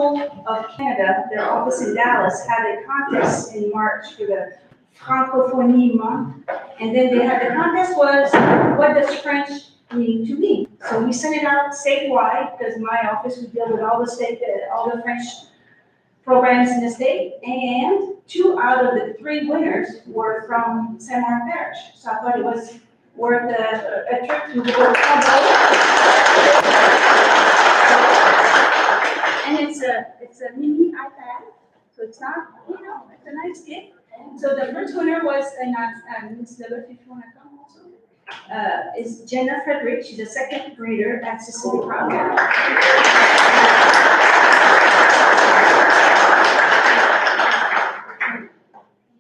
of Canada, their office in Dallas, had a contest in March for the Francophone month. And then they had, the contest was, what does French mean to me? So we sent it out statewide, because my office would deal with all the state, all the French programs in the state. And 2 out of the 3 winners were from St. Martin Parish. So I thought it was worth a trip to the World Cup. And it's a mini iPad, so it's not, it's a nice gift. So the first winner was, Ms. Lilith, if you want to come also, is Jenna Frederick. She's a 2nd grader at Cecilia Proud.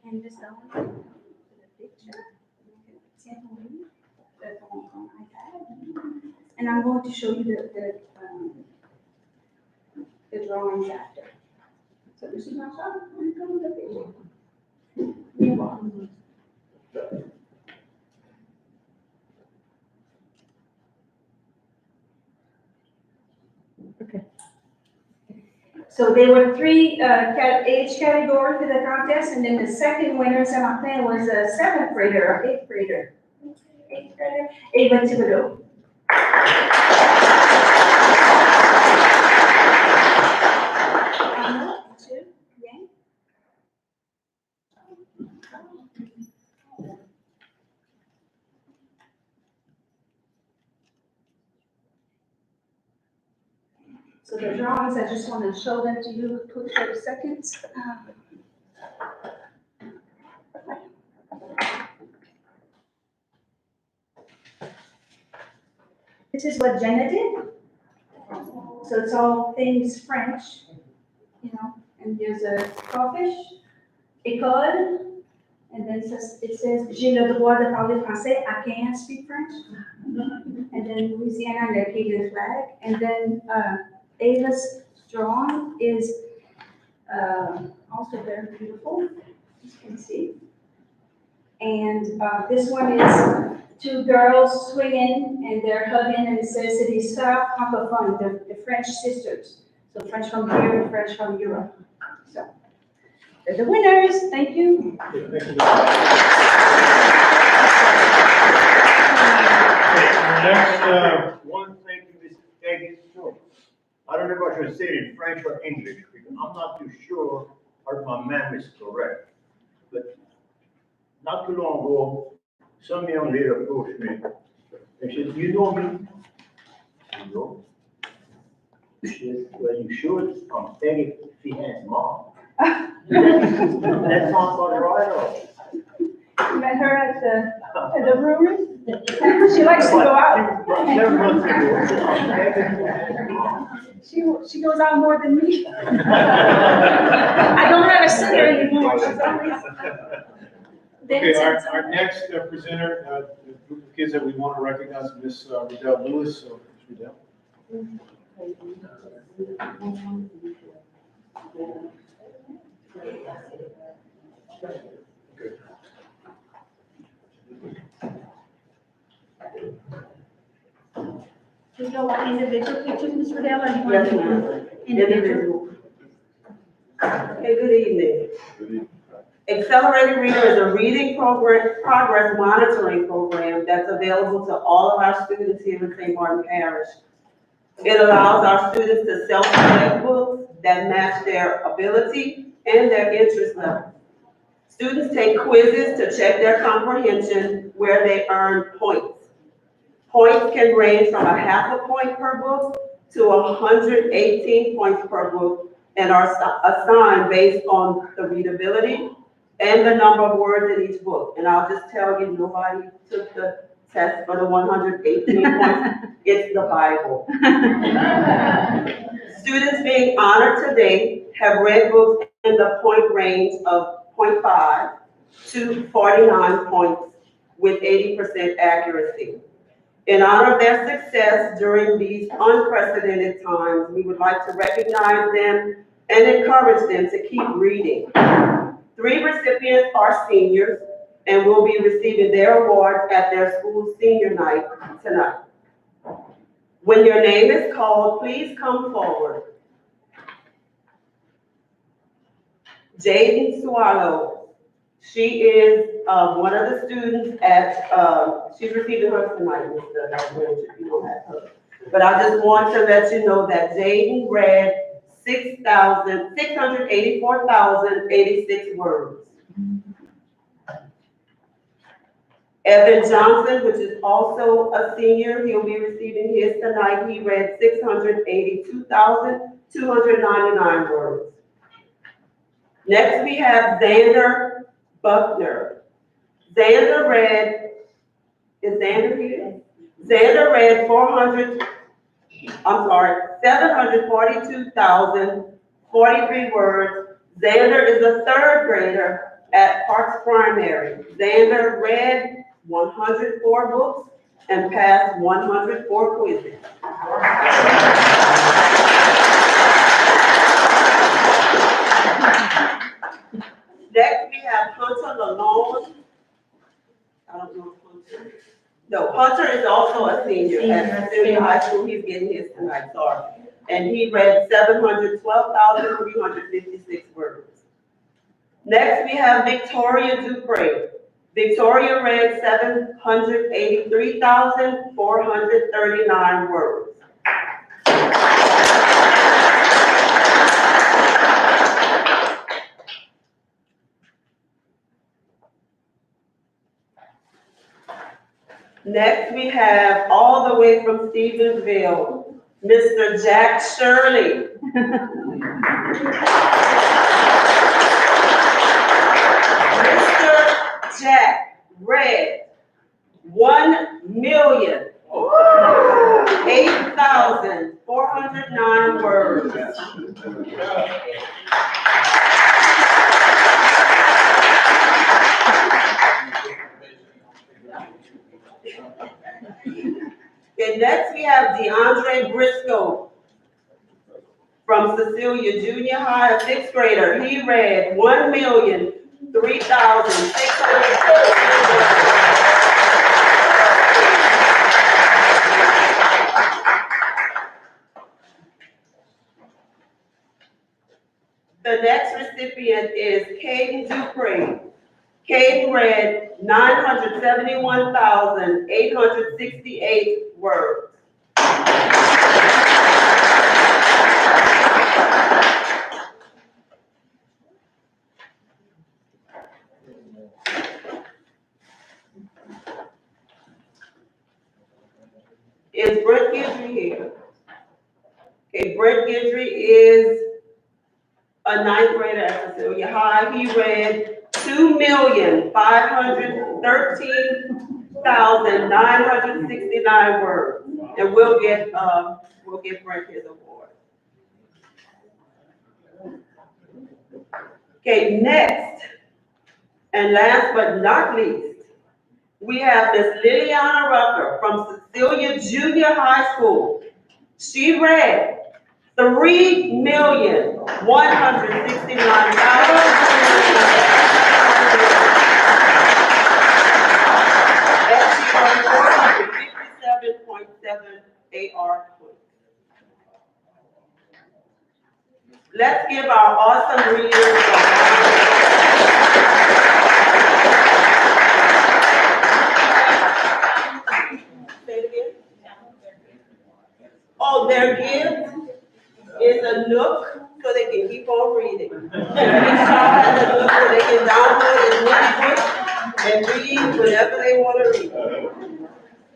And this one, the picture, and I'm going to show you the drawings after. So this is my shot. I'm going to go with the picture. You're welcome. Okay. So there were 3 age categories for the contest, and then the second winner, St. Martin, was a 7th grader or 8th grader. 8th grader, Ava Thibodeau. So the drawings, I just want to show them to you for 30 seconds. This is what Jenna did. So it's all things French, and there's a crawfish, école, and then it says, j'ai le droit de parler français, I can speak French. And then Louisiana and the Acadian flag. And then Ava's drawing is also very beautiful, as you can see. And this one is 2 girls swinging and they're hugging, and it says it is Francophone, the French sisters. So French from here and French from Europe. So they're the winners. Thank you. Next one, thank you, Ms. Peggy. I don't know if I should say it in French or English, because I'm not too sure if my mem is correct. But not too long ago, some young lady approached me and she said, you know me? You know? She said, well, you should. I'm Peggy Fihan's mom. That sounds about right off. You met her at the brewery? She likes to go out. She goes out more than me. I don't have a sitter anymore. Okay, our next presenter, the group of kids that we want to recognize, Miss Riddell Lewis. So, Ms. Riddell. Do you want individual pictures, Ms. Riddell, or do you want Yes, ma'am. Individual. Okay, good evening. Accelerated Reader is a reading progress monitoring program that's available to all of our students here in St. Martin Parish. It allows our students to self-select books that match their ability and their interest level. Students take quizzes to check their comprehension, where they earn points. Points can range from a half a point per book to 118 points per book, and are assigned based on the readability and the number of words in each book. And I'll just tell you, nobody took the test for the 118 points. It's the Bible. Students being honored today have read books in the point range of 0.5 to 49 points with 80% accuracy. In honor of their success during these unprecedented times, we would like to recognize them and encourage them to keep reading. 3 recipients are seniors and will be receiving their awards at their school senior night tonight. When your name is called, please come forward. Jaden Swallow. She is one of the students at, she's receiving hers tonight, Mr. Lynch, if you don't have her. But I just want to let you know that Jaden read 684,086 words. Evan Johnson, which is also a senior, he'll be receiving his tonight. He read 682,299 words. Next, we have Xander Buckner. Xander read, is Xander here? Xander read 742,043 words. Xander is a third grader at Parks Primary. Xander read 104 books and passed 104 quizzes. Next, we have Hunter Lalone. I don't know if Hunter. No, Hunter is also a senior at Cecilia High School. He's getting his tonight, sorry. And he read 712,356 words. Next, we have Victoria Dupre. Victoria read 783,439 words. Next, we have all the way from Stevensville, Mr. Jack Shirley. Mr. Jack read 1,008,409 words. Okay, next we have DeAndre Briscoe from Cecilia Junior High, a sixth grader. He read 1,003,600. The next recipient is Caden Dupree. Caden read 971,868 words. Is Brent Gidry here? Okay, Brent Gidry is a ninth grader at Cecilia High. He read 2,513,969 words, and we'll get Brent his award. Okay, next and last but not least, we have Miss Liliana Rucker from Cecilia Junior High School. She read 3,169,457.7 AR points. Let's give our awesome readers a round. Say it again. Oh, their gift is a nook so they can keep on reading. Every child has a nook so they can download as many books and read whatever they want to read.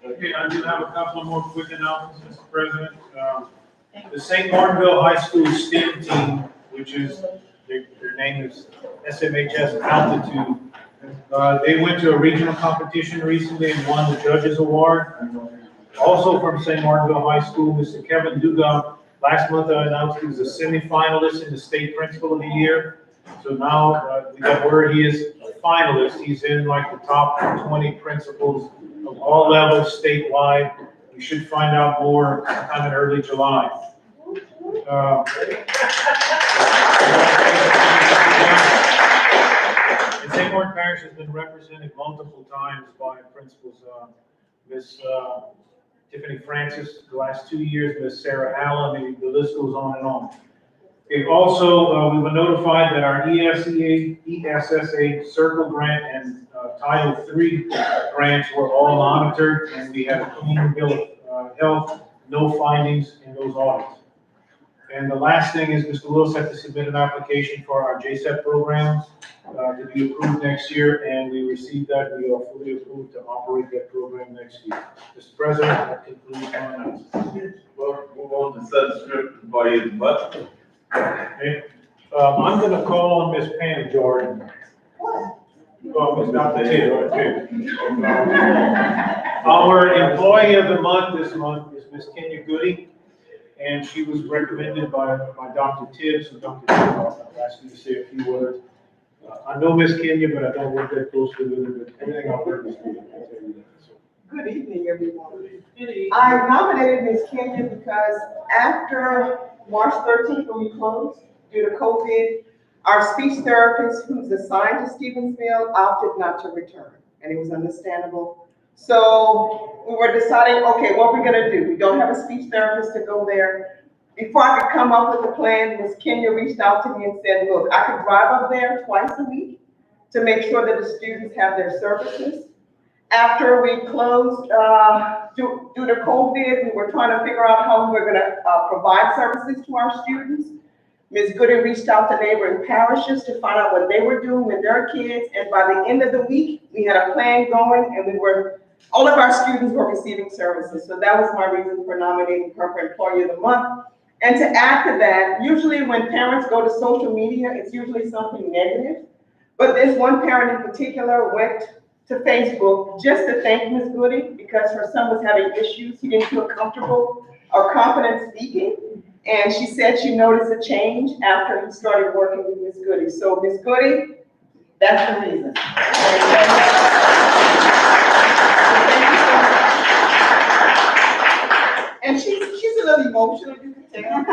Okay, I do have a couple of more quick announcements, Mr. President. The St. Martinville High School STEAM team, which is, their name is SMHS Altitude. They went to a regional competition recently and won the Judges Award. Also from St. Martinville High School, Mr. Kevin Dugan. Last month I announced he was a semi-finalist in the State Principal of the Year. So now we got word he is a finalist. He's in like the top 20 principals of all levels statewide. We should find out more sometime in early July. And St. Martin Parish has been represented multiple times by principals. Miss Tiffany Francis, the last 2 years, Miss Sarah Allen, the list goes on and on. Okay, also, we were notified that our ESSA Circle Grant and Title III grants were all monitored, and we had a clean bill of health, no findings in those audits. And the last thing is Mr. Willis had to submit an application for our JSEP program to be approved next year, and we received that. We are fully approved to operate that program next year. Mr. President, that concludes my announcement. Well, move on to subscript by his mother. Okay. I'm gonna call on Miss Pam Jordan. Oh, Miss Dr. Tidd, okay. Our employee of the month this month is Miss Kenya Goody, and she was recommended by Dr. Tidd, so Dr. Tidd, I'll ask you to say a few words. I know Miss Kenya, but I don't work that closely with her, but everything I've heard is good. I'll tell you that, so. Good evening, everyone. I nominated Ms. Kenya because after March 13th, when we closed due to COVID, our speech therapist who's assigned to Stevensville opted not to return, and it was understandable. So we were deciding, okay, what we're gonna do? We don't have a speech therapist to go there. Before I could come up with a plan, Ms. Kenya reached out to me and said, look, I could drive up there twice a week to make sure that the students have their services. After we closed, due to COVID, we were trying to figure out how we were gonna provide services to our students. Ms. Goody reached out to neighboring parishes to find out what they were doing with their kids, and by the end of the week, we had a plan going, and all of our students were receiving services. So that was my reason for nominating her for Employee of the Month. And to add to that, usually when parents go to social media, it's usually something negative. But this one parent in particular went to Facebook just to thank Ms. Goody because her son was having issues. He didn't feel comfortable or confident speaking. And she said she noticed a change after he started working with Ms. Goody. So Ms. Goody, that's the reason. And she's a little emotional, you can tell.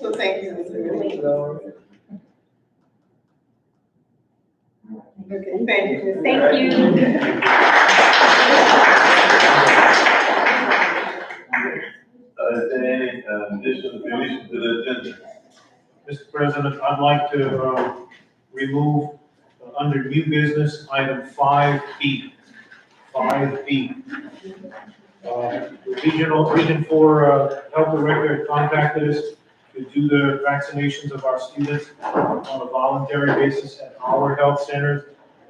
So thank you, Ms. Goody. Okay, thank you. Ms. Thank you. Is there any additional deletion to the agenda? Mr. President, I'd like to remove under new business, item 5B. 5B. Region 4 Health Director contacted us to do the vaccinations of our students on a voluntary basis at our health centers.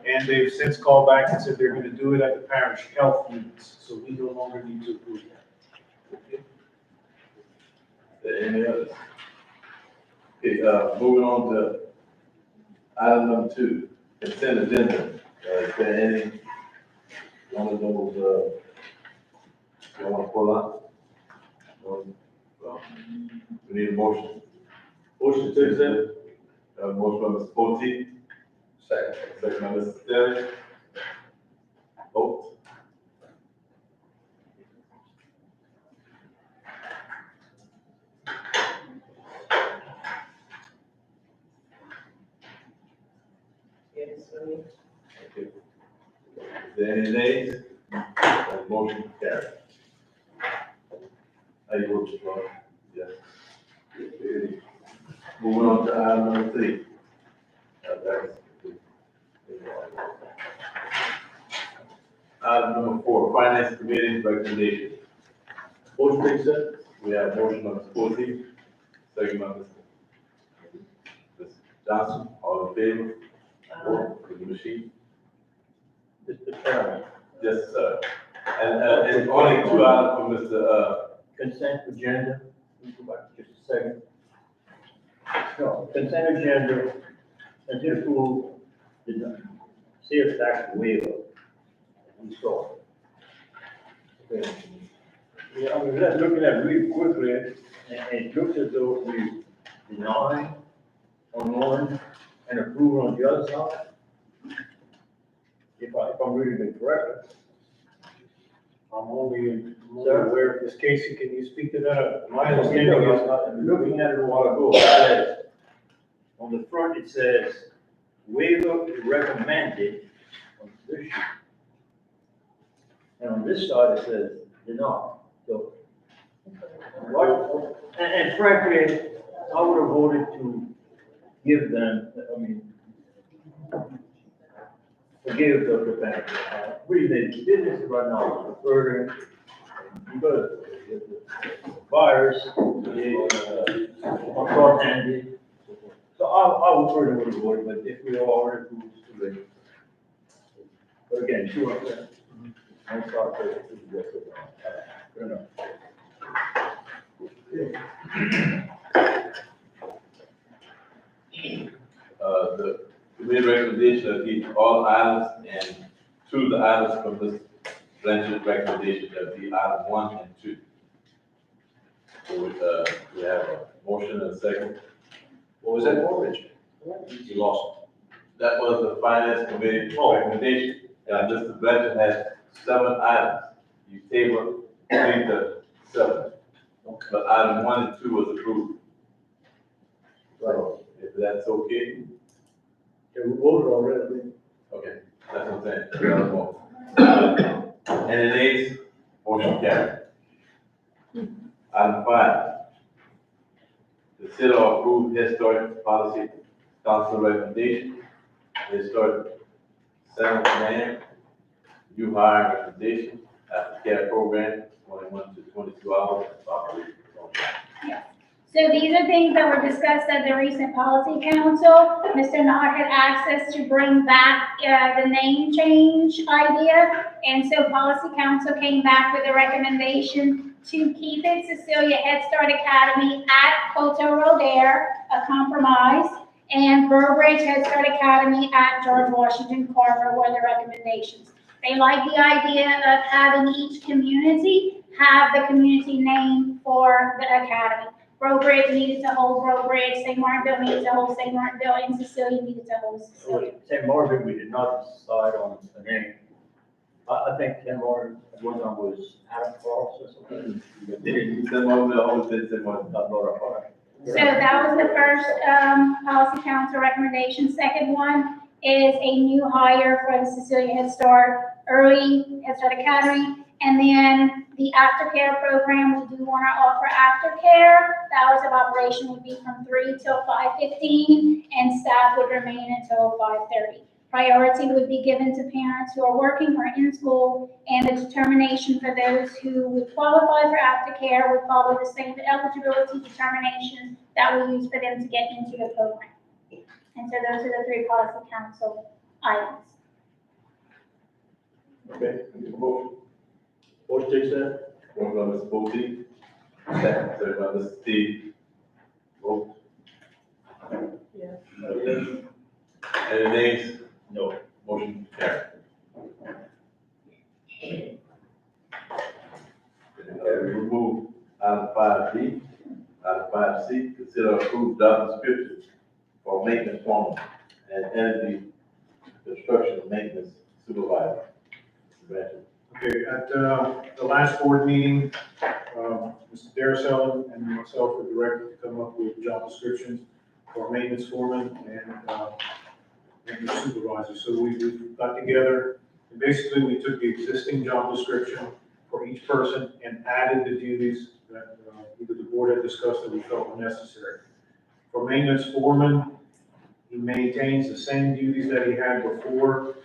And they've since called back and said they're going to do it at the parish health units. So we no longer need to approve that. Is there any others? Okay, moving on to item number 2, consent agenda. Is there any one of those, you want to pull out? We need a motion. Motion to accept. Motion by Mr. Potteet. Second by Mr. Sterling. Vote. Okay. Is there any nays? Motion carried. How you vote, Mr. Ross? Yes. Moving on to item number 3. Item number 4, Finance Committee recommendation. Motion to accept. We have motion by Mr. Potteet, second by Mr. Johnson. All in favor? Vote for the machine. Mr. Chairman, Yes, sir. And only 2 items for Mr. consent agenda, we go back just a second. No, consent agenda, consider approval, the sales tax waiver. We saw. Okay. Yeah, I was just looking at really quickly, and it looks as though we deny on one and approve on the other side. If I'm reading it correctly. I'm only aware of this. Casey, can you speak to that? My Okay, understanding is, looking at it a while ago, it says, on the front it says, waiver recommended on this sheet. and on this side it says denied. So, what, and frankly, I would have voted to give them, I mean, forgive the bank. Really, the business right now is further, because the buyers, are short-handed. So I would further would have voted, but if we already approved, it's too late. But again, sure, I'm sorry for it. Fair enough. The committee recommendation of keep all items and choose the items from this Blanchard's recommendation that be item 1 and 2. So, we have a motion and a second. What was that for, Rich? You lost. That was the finance committee recommendation. And Mr. Blanchard has 7 items. You table 3 to 7. But item 1 and 2 was approved. So, if that's okay. Yeah, we voted already. Okay, that's what I'm saying. We have a vote. Any nays? Motion carried. Item 5. Consider or approve historic policy council recommendation. Historic center plan, new hire recommendation, aftercare program, 21 to 22 hours of operation. So these are things that were discussed at the recent policy council. Mr. Knott had asked us to bring back the name change idea. And so policy council came back with a recommendation to keep it Cecilia Head Start Academy at Coteau Roder, a compromise, and Burbridge Head Start Academy at George Washington Carver were the recommendations. They like the idea of having each community have the community name for the academy. Burbridge needed to hold Burbridge, St. Martinville needed to hold St. Martinville, and Cecilia needed to hold Cecilia. St. Marvin, we did not decide on the name. I think St. Marvin, one of them was Adam Cross or something. They didn't use them on the whole, they said, well, not our part. So that was the first policy council recommendation. Second one is a new hire for the Cecilia Head Start Early Head Start Academy. And then the aftercare program, we do want to offer aftercare. The hours of operation would be from 3 till 5:15, and staff would remain until 5:30. Priority would be given to parents who are working or in school, and the determination for those who would qualify for aftercare would follow the same eligibility determination that we use for them to get into the program. And so those are the 3 policy council items. Okay, motion. Motion to accept? Motion by Mr. Booty, second by Mr. Steve. Vote. Any nays? No. Motion carried. We remove item 5B. Item 5C, consider approved job description for maintenance foreman and energy construction maintenance supervisor. Mr. Blanchard. Okay, at the last board meeting, Mr. Darcell and myself were directed to come up with job descriptions for maintenance foreman and maintenance supervisor. So we got together, and basically we took the existing job description for each person and added the duties that either the board had discussed that we felt were necessary. For maintenance foreman, he maintains the same duties that he had before.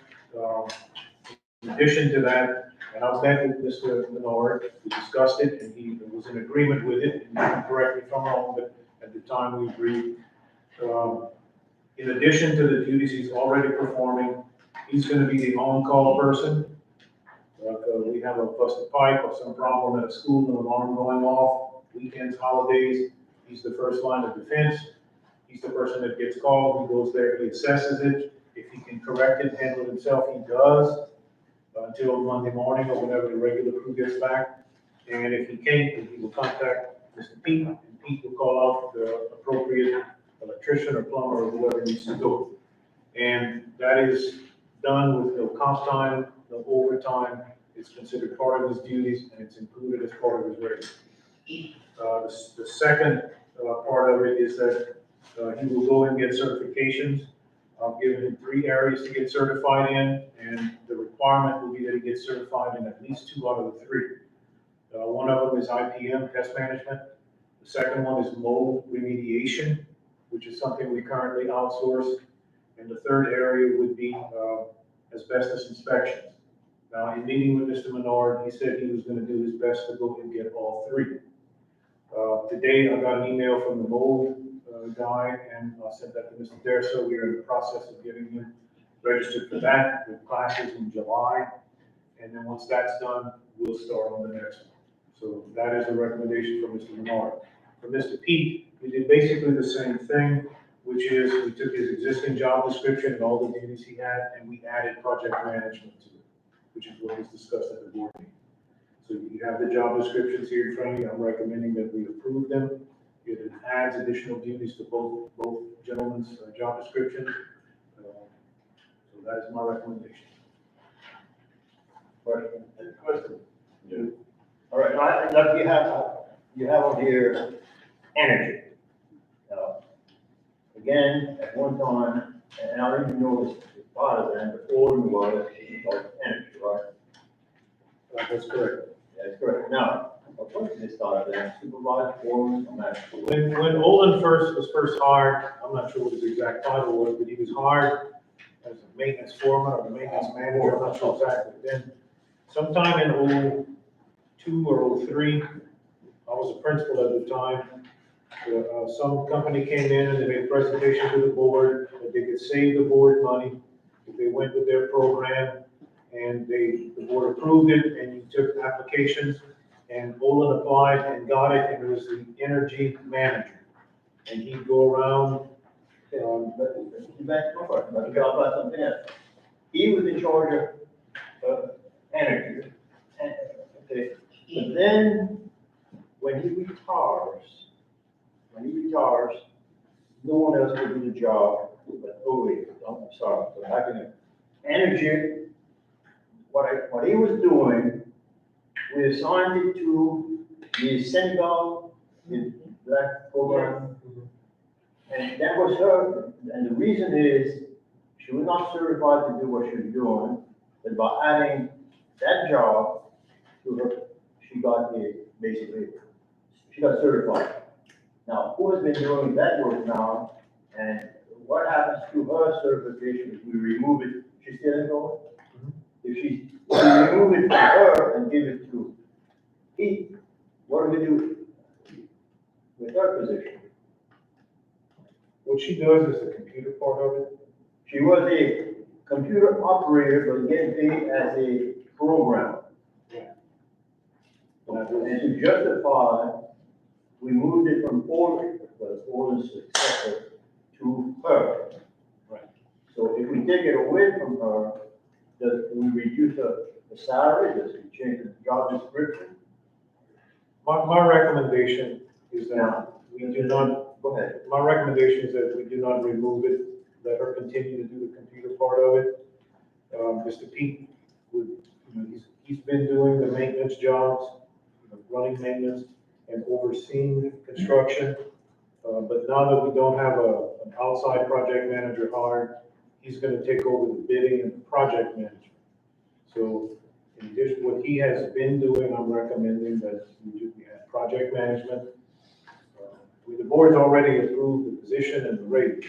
In addition to that, and I've met with Mr. Menard, we discussed it, and he was in agreement with it, and you can correct me if I'm wrong, but at the time we agreed. In addition to the duties he's already performing, he's gonna be the on-call person. We have a busted pipe or some problem at a school, an alarm going off, weekends, holidays, he's the first line of defense. He's the person that gets called, he goes there, he assesses it. If he can correct it, handle it himself, he does. Until Monday morning or whenever the regular crew gets back. And if he can't, then he will contact Mr. Pete, and Pete will call out the appropriate electrician or plumber or whoever needs to go. And that is done with no comp time, no overtime. It's considered part of his duties, and it's included as part of his rate. The second part of it is that he will go and get certifications. I've given him 3 areas to get certified in, and the requirement requirement will be that he gets certified in at least 2 out of the 3. One of them is IPM, pest management. The second one is mold remediation, which is something we currently outsource. And the third area would be asbestos inspections. Now, in meeting with Mr. Menard, he said he was going to do his best to go and get all 3. Today, I got an email from the mold guy, and I sent that to Mr. Derso. We are in the process of getting him registered for that, with classes in July. And then once that's done, we'll start on the next one. So that is a recommendation from Mr. Menard. For Mr. Pete, we did basically the same thing, which is we took his existing job description and all the duties he had, and we added project management to it, which is what was discussed at the board meeting. So you have the job descriptions here in front of you. I'm recommending that we approve them. It adds additional duties to both gentlemen's job descriptions. So that is my recommendation. Question? Yeah. All right, now you have on here energy. Again, at one time, and I don't even know this part of that, but all in was energy, right? That's correct. That's correct. Now, what's this part of that? Supervisor, foreman, I'm not sure. When Olin was first hired, I'm not sure what his exact title was, but he was hired as a maintenance foreman or the maintenance manager, I'm not sure exactly. Then sometime in 02 or 03, I was a principal at the time. Some company came in and they made a presentation to the board that they could save the board money if they went with their program, and the board approved it, and you took applications, and Olin applied and got it, and it was the energy manager. And he'd go around, Back about something else. He was in charge of energy. Okay. But then, when he retires, no one else will do the job. But, I'm sorry, but I can, energy, what he was doing, we assigned it to the Senegal, the black program. And that was her, and the reason is, she was not certified to do what she was doing, but by adding that job to her, she got certified. Now, who has been doing that work now, and what happens to her certification if we remove it? She's still in going? If we remove it from her and give it to Pete, what do we do with her position? what she does is the computer part of it. She was a computer operator, but getting paid as a programmer. And to justify, we moved it from Olin's successor to her. Right. So if we take it away from her, does we reduce the salary, does we change the job description? My recommendation is that we do not, Go ahead. my recommendation is that we do not remove it, let her continue to do the computer part of it. Mr. Pete would, he's been doing the maintenance jobs, running maintenance and overseeing construction. But now that we don't have an outside project manager hired, he's gonna take over the bidding and project management. So in addition, what he has been doing, I'm recommending that we have project management. The board's already approved the position and the rate.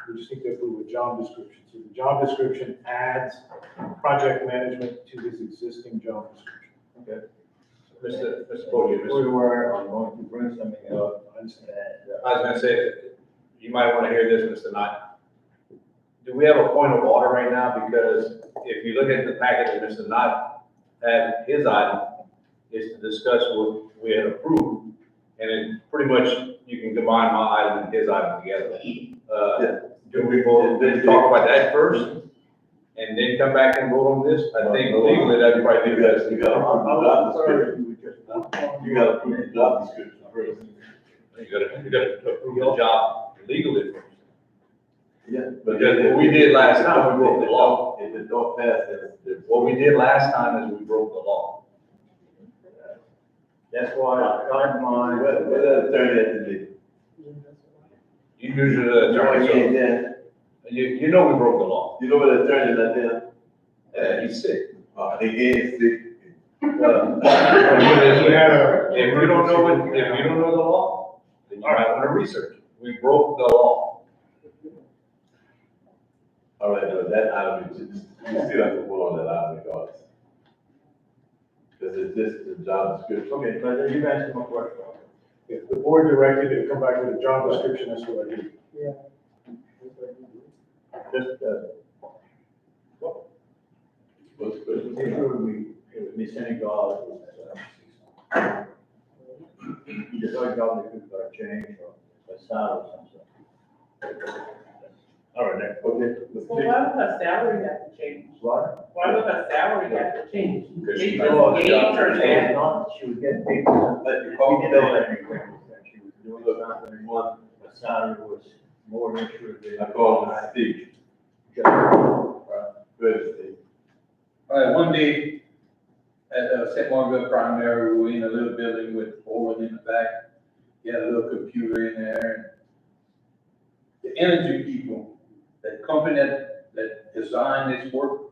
We just need to approve a job description. So the job description adds project management to his existing job description. Okay. Mr. Podium, We were going to bring something up. I understand. I was gonna say, you might wanna hear this, Mr. Knott. Do we have a point of order right now? Because if you look at the packet that Mr. Knott had, his item is to discuss what we had approved. And then pretty much you can combine my item and his item together. Do we talk about that first and then come back and vote on this? I think legally that'd probably be the best. You gotta approve the job description first. You gotta approve the job legally first. Yeah. Because what we did last time, we broke the law. If it don't pass, then What we did last time is we broke the law. that's why I got mine. What that attorney had to do? You usually the attorney, so you know we broke the law. You know what attorney that did? He's sick. Again, see, If you don't know the law, then you might want to research it. We broke the law. all right, no, that item, you still have to vote on that item regardless. Because it's just the job description. Okay, but you answered my question. If the board directed it to come back with a job description, that's what I did. Just, What's the question? make sure we send God. Just like God, if it's got a change or a style or something. All right, next. Okay. Well, why would her salary have to change? What? Why would her salary have to change? Because she She knows just the job. gave her She was that. not, she was getting paid for something. We did that anyway. She was doing something, one, the salary was more than sure. I call him Steve. Good, Steve. All right, one day at St. Margaret Primary, we were in a little building with board in the back. You had a little computer in there. The energy people, that company that designed this work,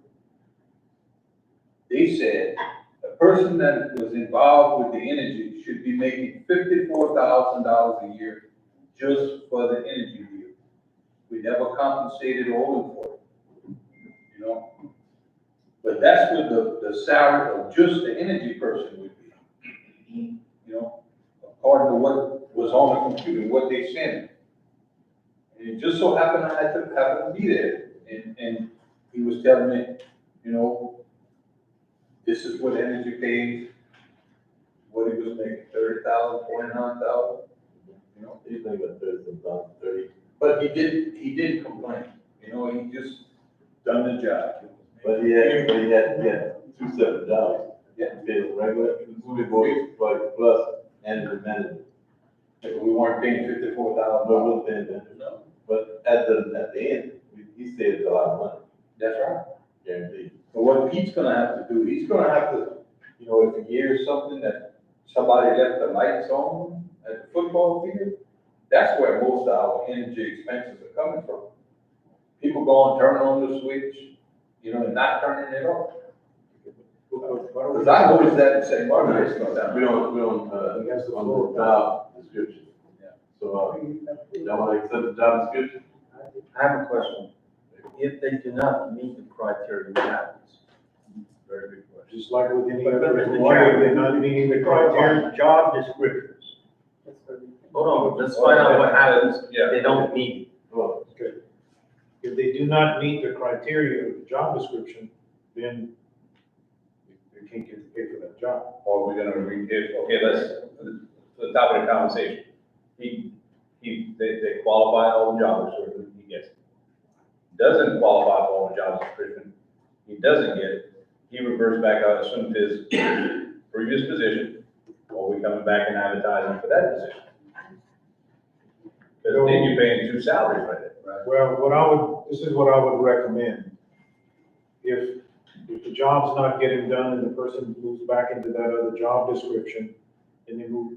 they said a person that was involved with the energy should be making $54,000 a year just for the energy deal. We never compensated Olin for it, you know? But that's what the salary of just the energy person would be. You know, according to what was on the computer, what they sent. And it just so happened I happened to be there. And he was telling me, you know, this is what energy pays, what he was making, 30,000, 49,000. You know, You think about 30. but he didn't complain. You know, he just done the job. But he had two separate jobs. Yeah. He did regular, two boys, plus, and the manager. If we weren't paying No, $54,000. we'll pay them. No, But at the end, he saved a lot of money, that's right. guaranteed. But what Pete's gonna have to do, he's gonna have to, you know, if he hears something that somebody left the lights on at the football field, that's where most of our energy expenses are coming from. People go and turn on the switch, you know, and not turning it off. Because I noticed that in St. Margaret, it's not that. We don't, Against the on floor. the job description. Yeah. So, y'all wanna accept the job description? I have a question. If they do not meet the criteria, what happens? Very good question. Just like with any But other Mr. employee, Chairman, they're not meeting the criteria. Job descriptions. Hold on, let's find out what happens Yeah. if they don't meet. Well, If they do not meet the criteria of the job description, then they can't get paid for that job. Or we're gonna okay, let's, to the top of the conversation. They qualify all the job description, he gets it. Doesn't qualify for all the job description, he doesn't get it. He reverts back out, assumes his previous position, or we coming back and advertising for that position. Because then you're paying two salaries right there. Well, this is what I would recommend. If the job's not getting done and the person moves back into that other job description, and they move,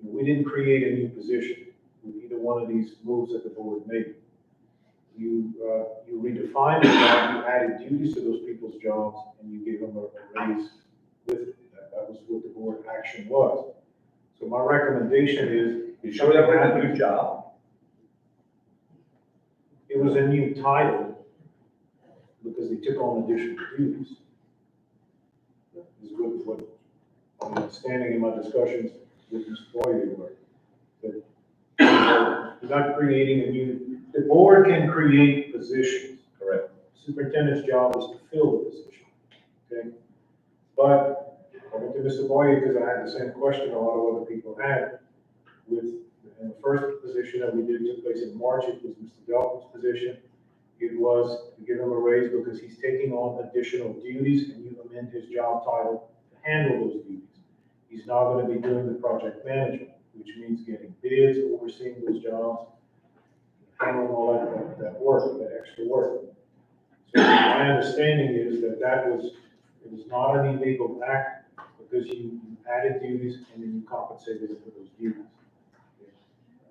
we didn't create a new position with either one of these moves that the board made. You redefined the job, you added duties to those people's jobs, and you gave them a raise with it. That was what the board action was. So my recommendation is. You sure that was a new job? It was a new title because they took on additional duties. That is what my understanding in my discussions with Mr. Boyd were. That you're not creating a new, the board can create positions. Correct. Superintendent's job is to fill the position, okay? But I went to Mr. Boyd because I had the same question a lot of other people had with, in the first position that we did took place in March, it was Mr. Dalton's position. It was to give him a raise because he's taking on additional duties and you amend his job title to handle those duties. He's now going to be doing the project management, which means getting bids, overseeing those jobs, handling all that work, that extra work. So my understanding is that it was not an illegal act because you added duties and then you compensated for those duties.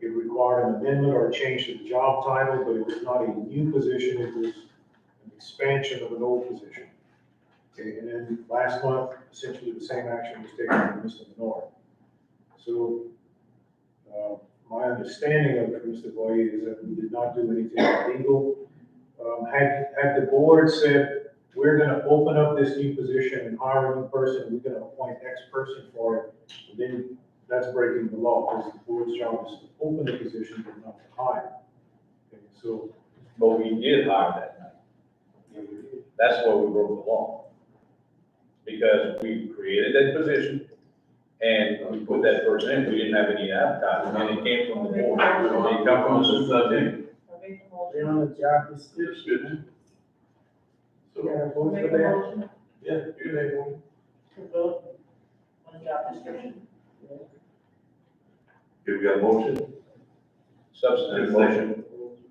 It required an amendment or a change to the job title, but it was not a new position, it was an expansion of an old position. Okay, and then last month, essentially the same action was taken by Mr. Menor. So, my understanding of it, Mr. Boye, is that we did not do anything illegal. Had the board said, we're gonna open up this new position and hire a new person, we're gonna appoint X person for it, then that's breaking the law, because the board's job is to open the position, but not to hire. Okay, so, But we did hire that night. That's why we broke the law. Because we created that position and we put that person in, we didn't have any advertising, and it came from the board. It come from the superintendent. They're on the job description. So, You gotta vote for that. yeah, you may want. To vote on job description. Okay, we got a motion? Substitute motion.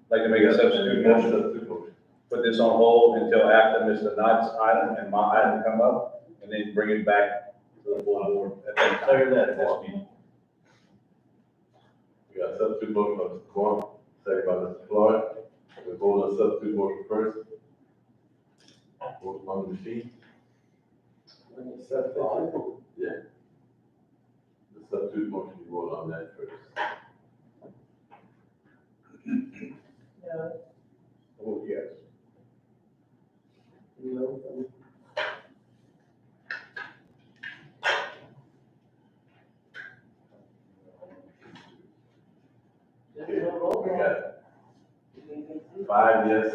Like to make a substitute motion, Substitute motion. put this on hold until after Mr. Knott's item and my item come up, and then bring it back to the full board at that time, at this meeting. We got a substitute motion by Mr. Quan, second by Mr. Floyd. We vote on substitute motion first. Vote on the machine. Yeah. The substitute motion, you vote on that first. No. Oh, yes. No. Okay, we got 5 yes,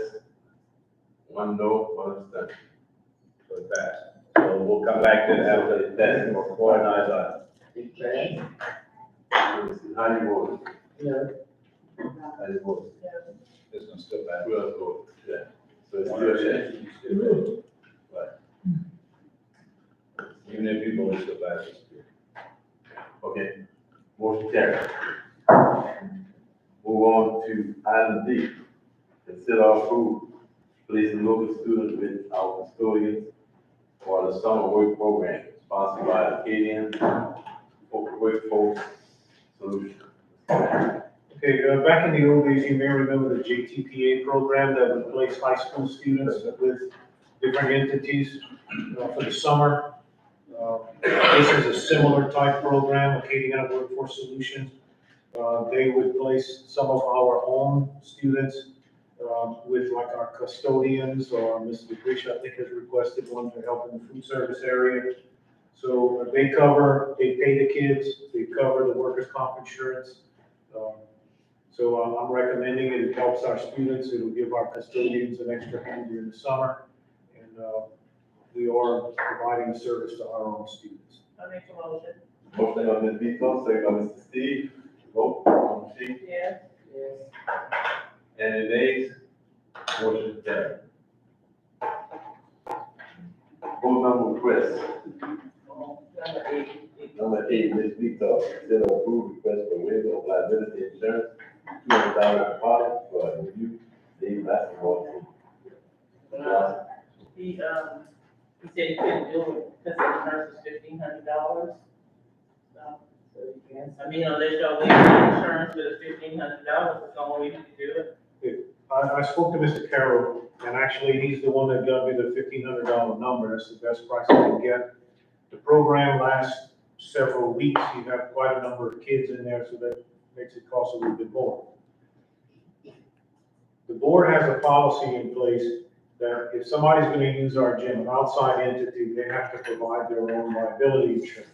1 no, 1 abstention. So it passed. So we'll come back to it after that, or Floyd and I's item. Let me see, how you vote? No. How you vote? This one's still passed. Who else vote? Yeah. So it's still yes. Even if you vote, it still passes. Okay, motion carried. Move on to item D. Consider approve placing local students with our custodians for the summer work program sponsored by Acadian Workforce Solutions. okay, back in the old days, you may remember the JTPA program that would place high school students with different entities for the summer. This is a similar type program, Acadian Workforce Solutions. They would place some of our own students with like our custodians, or Ms. Lucretia, I think, has requested one to help in the food service area. So they pay the kids, they cover the workers' comp insurance. So I'm recommending it, it helps our students, it'll give our custodians an extra hand during the summer. And we are providing a service to our own students. I make a motion. Motion by Ms. Vito, second by Mr. Steve. Vote on the sheet. Yes. Yes. Any nays? Motion carried. Vote number request. Number 8, Ms. Vito, consider approve request for waiver of liability insurance, $200 deposit for a review day basketball team. He said he couldn't do it because the nurse is $1,500. I mean, unless y'all waive the insurance for the $1,500, that's the only way you can do it. I spoke to Mr. Carroll, and actually, he's the one that got me the $1,500 number, that's the best price I can get. The program lasts several weeks, you have quite a number of kids in there, so that makes it cost a little bit more. The board has a policy in place that if somebody's gonna use our gym, an outside entity, they have to provide their own liability insurance.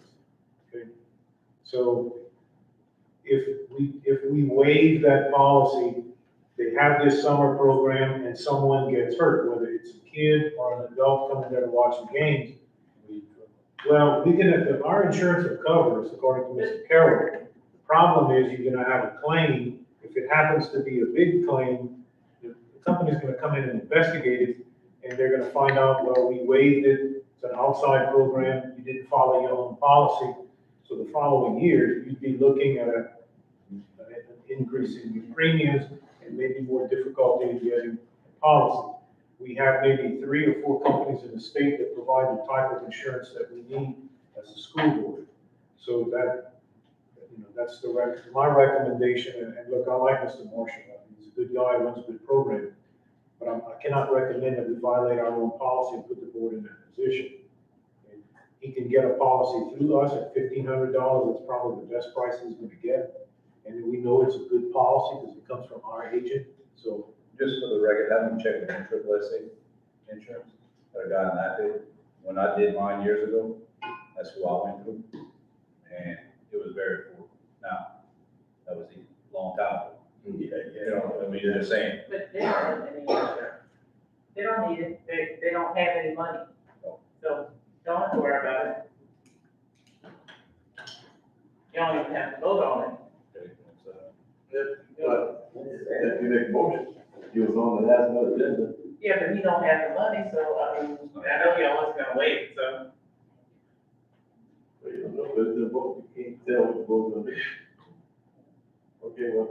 Okay? So if we waive that policy, they have this summer program and someone gets hurt, whether it's a kid or an adult coming there to watch the games. Well, we can, if our insurance will cover us, according to Mr. Carroll. The problem is you're gonna have a claim. If it happens to be a big claim, the company's gonna come in and investigate it, and they're gonna find out, well, we waived it, it's an outside program, you didn't follow your own policy. So the following year, you'd be looking at an increase in your premiums and maybe more difficulty in getting a policy. We have maybe 3 or 4 companies in the state that provide the type of insurance that we need as a school board. So that, that's my recommendation. And look, I like Mr. Marshall. He's a good guy, runs a good program. but I cannot recommend that we violate our own policy and put the board in that position. And he can get a policy through us at $1,500, it's probably the best price he's gonna get. And we know it's a good policy because it comes from our agent, so. Just for the record, I haven't checked with SMPSB insurance, I got an active. When I did mine years ago, that's who I went through, and it was very affordable. Now, that was a long time ago. You know, I mean, they're saying, But they don't need any insurance. They don't need it, they don't have any money, so don't have to worry about it. You don't even have to vote on it. But if you make a motion, you was on the last one agenda. Yeah, but he don't have the money, so, I mean, I know y'all was gonna wait, so. But you don't know, but it's a vote, you can't tell what the vote's gonna be. Okay, well,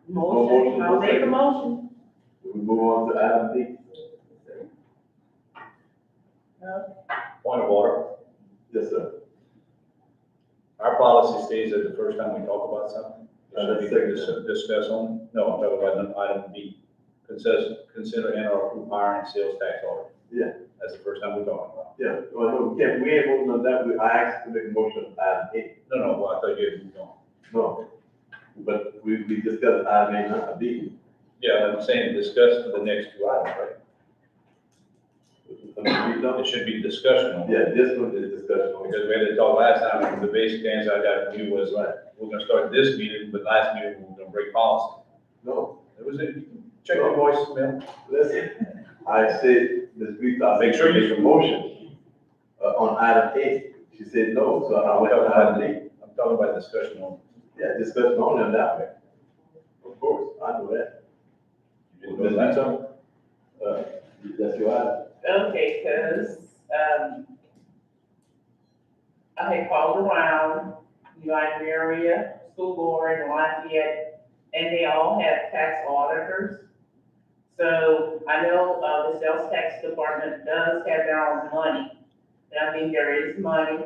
Motion, I'll make a motion. we move on to item D. point of order, Yes, sir. our policy states that the first time we talk about something, That's we should discuss on, no, I'm talking about item B. Consider and or approve hiring sales tax audit. Yeah. That's the first time we're talking about. Yeah, well, no, we can't, we ain't voting on that, I asked to make a motion on item A. No, well, I thought you had moved on. No, but we discussed item A, not B. Yeah, I'm saying discuss for the next two items, right? No? It should be discussion on. Yeah, this one is discussion. Because we had to talk last time, and the basic answer I got from you was, like, we're gonna start this meeting, but last meeting, we're gonna break policy. No, It was, check your voice, man. listen, I said, Ms. Rita, Make sure you- make a motion, on item A. She said no, so I went on item B. I'm talking about discussion on. Yeah, discussion on them that way. Of course, I know that. You didn't do it last time? That's your item. Okay, cause, I had called around, United Area School Board and Lafayette, and they all have tax auditors. So I know, the sales tax department does have their own money, and I think there is money.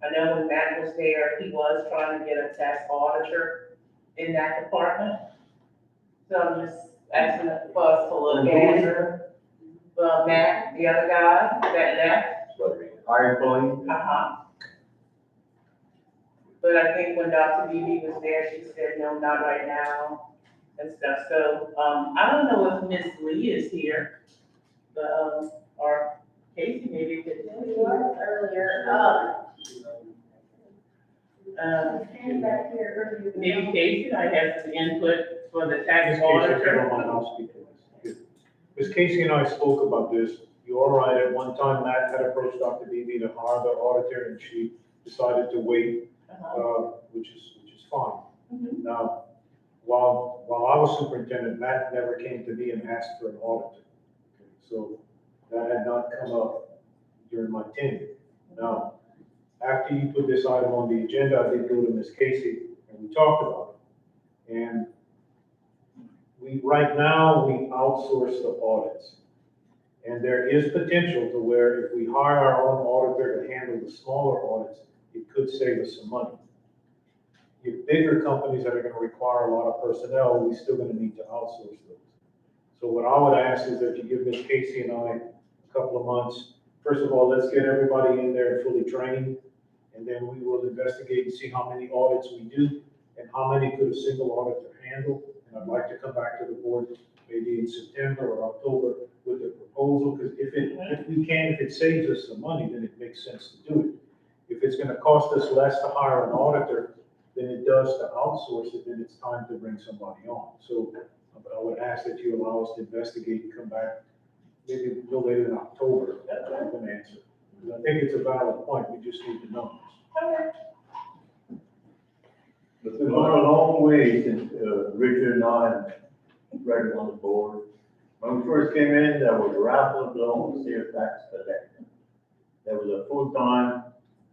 I know when Matt was there, he was trying to get a tax auditor in that department. So I'm just asking for us to look at it. Matt, the other guy that left, Our employee, but I think when Dr. Vivi was there, she said, no, not right now, and stuff, so, I don't know if Miss Lee is here, but, or Casey maybe could tell you what earlier, maybe Casey might have some input for the Ms. tax Casey, if you don't auditor. mind, I'll speak to this. Ms. Casey and I spoke about this. You are right, at one time Matt had approached Dr. Beebe to hire the auditor, and she decided to wait, which is fine. Mhm. Now, while I was superintendent, Matt never came to me and asked for an auditor. Okay, so that had not come up during my tenure. Now, after you put this item on the agenda, I did go to Ms. Casey and we talked about it. And right now, we outsource the audits. And there is potential to where if we hire our own auditor to handle the smaller audits, it could save us some money. Your bigger companies that are gonna require a lot of personnel, we're still gonna need to outsource those. So what I would ask is that you give Ms. Casey and I a couple of months. First of all, let's get everybody in there fully trained, and then we will investigate and see how many audits we do and how many could a single auditor handle. And I'd like to come back to the board maybe in September or October with a proposal, because if it saves us some money, then it makes sense to do it. If it's gonna cost us less to hire an auditor than it does to outsource it, then it's time to bring somebody on. So, but I would ask that you allow us to investigate and come back maybe no later than October with an answer. Because I think it's a valid point, we just need the numbers. We've gone a long way since, Richard and I, Greg on the board. When we first came in, there was raffle alone, sales tax collector. There was a full-time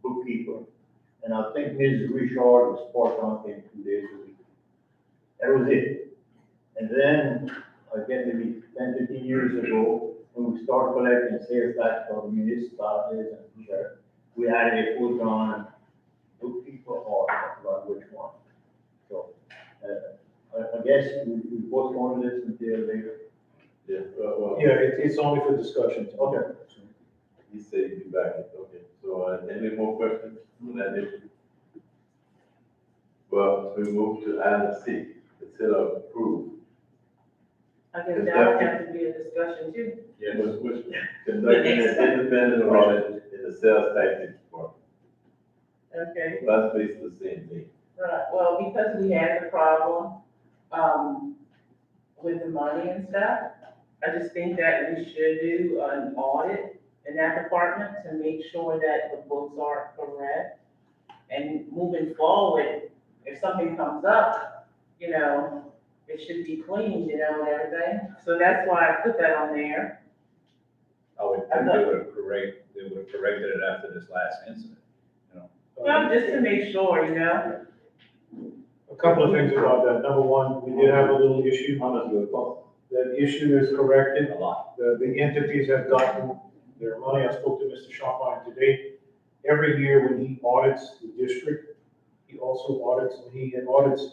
bookkeeper, and I think Ms. Richard was part-time, came 2 days a week. That was it. And then, again, maybe 10, 15 years ago, when we started collecting sales tax for municipalities and sheriff, we had a full-time bookkeeper, or I forgot which one. So, I guess we postponed this until later. Yeah, well, Yeah, it's only for discussions, okay. he said he'd be back, okay. So, any more questions on that issue? Well, we move to item C, consider approve. I guess that would have to be a discussion too. Yeah, which conducting an independent audit in the sales tax department. Okay. That's basically the same thing. Right, well, because we had the problem, with the money and stuff, I just think that we should do an audit in that department to make sure that the books are correct. And moving forward, if something comes up, you know, it should be clean, you know, and everything. So that's why I put that on there. I would think they would have corrected it after this last incident, you know? Well, just to make sure, you know. A couple of things about that. Number one, we did have a little issue. How much will it cost? That issue is corrected. A lot. The entities have gotten their money. I spoke to Mr. Champagne today. Every year when he audits the district, he also audits, when he audits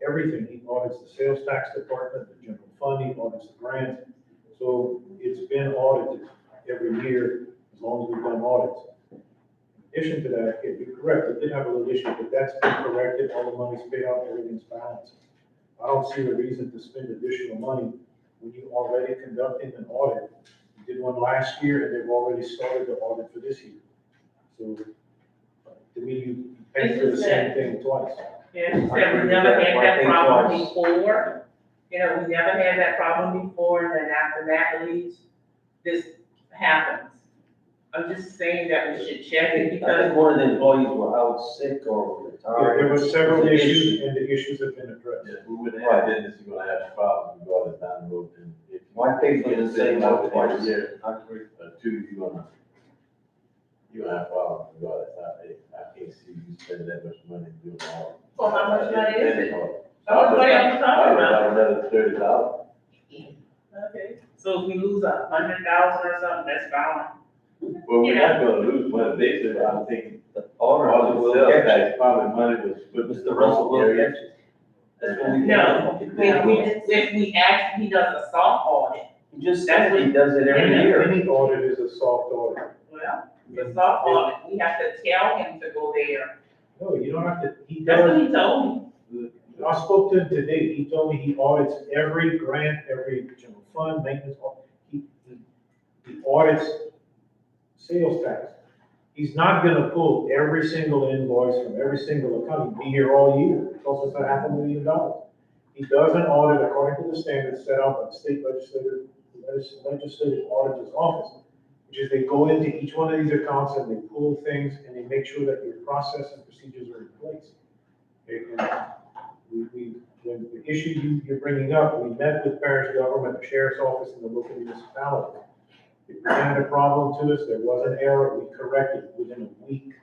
everything. He audits the sales tax department, the general fund, he audits the grant. So it's been audited every year as long as we've done audits. In addition to that, if you're correct, it did have a little issue, but that's been corrected, all the money's paid out, everything's balanced. I don't see a reason to spend additional money when you're already conducting an audit. You did one last year, and they've already started the audit for this year. So, to me, you pay for the same thing twice. Yeah, she said we never had that problem before. You know, we never had that problem before, and then after that leaves, this happens. I'm just saying that we should check it I because, think one of the employees were out sick or Yeah, retired. there were several issues, and the issues have been addressed. Yeah, we wouldn't have business, you're gonna have problems regardless down the road. And if you- Why pay for the same one twice? Yeah, I agree. two, you're gonna have problems regardless. I can't see you spending that much money doing all. well, how much money is it? How How much money are we talking about? Another $30,000. Okay, so if we lose 100,000 or something, that's fine. Well, we're not gonna lose money, basically, I'm thinking, The auditor all the will sales catch tax, probably money was put in it. the Mr. Russell wrong will area. catch it. That's what we. No, if we ask, he does a soft audit, He just said he does it every Yeah. year. Any audit is a soft audit. well, the soft audit, we have to tell him to go there. No, you don't have to, he That's does. what he told me. I spoke to him today, he told me he audits every grant, every general fund, maintenance, he audits sales tax. He's not gonna pull every single invoice from every single account, he'd be here all year, it costs us $500,000. He does an audit according to the standards set out by the state legislative auditor's office, which is they go into each one of these accounts and they pull things and they make sure that your process and procedures are in place. Okay, and when the issue you're bringing up, we met with parish government, the sheriff's office, and the local municipality. They presented a problem to us, there was an error, we corrected it within a week.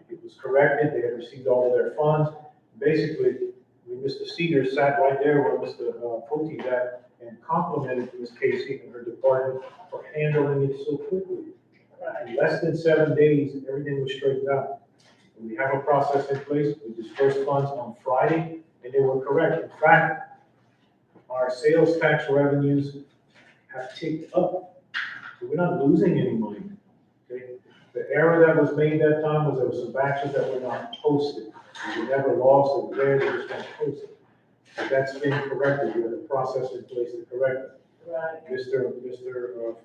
It was corrected, they had received all of their funds. Basically, Mr. Cedar sat right there where Mr. Pote's at and complimented Ms. Casey and her department for handling it so quickly. In less than 7 days, everything was straightened out. We have a process in place, we dispersed funds on Friday, and they were correct. In fact, our sales tax revenues have ticked up, so we're not losing any money. Okay? The error that was made that time was there were some batches that were not posted. We never lost, they were there, they just weren't posted. But that's been corrected, we have a process in place to correct it. Right. Mr.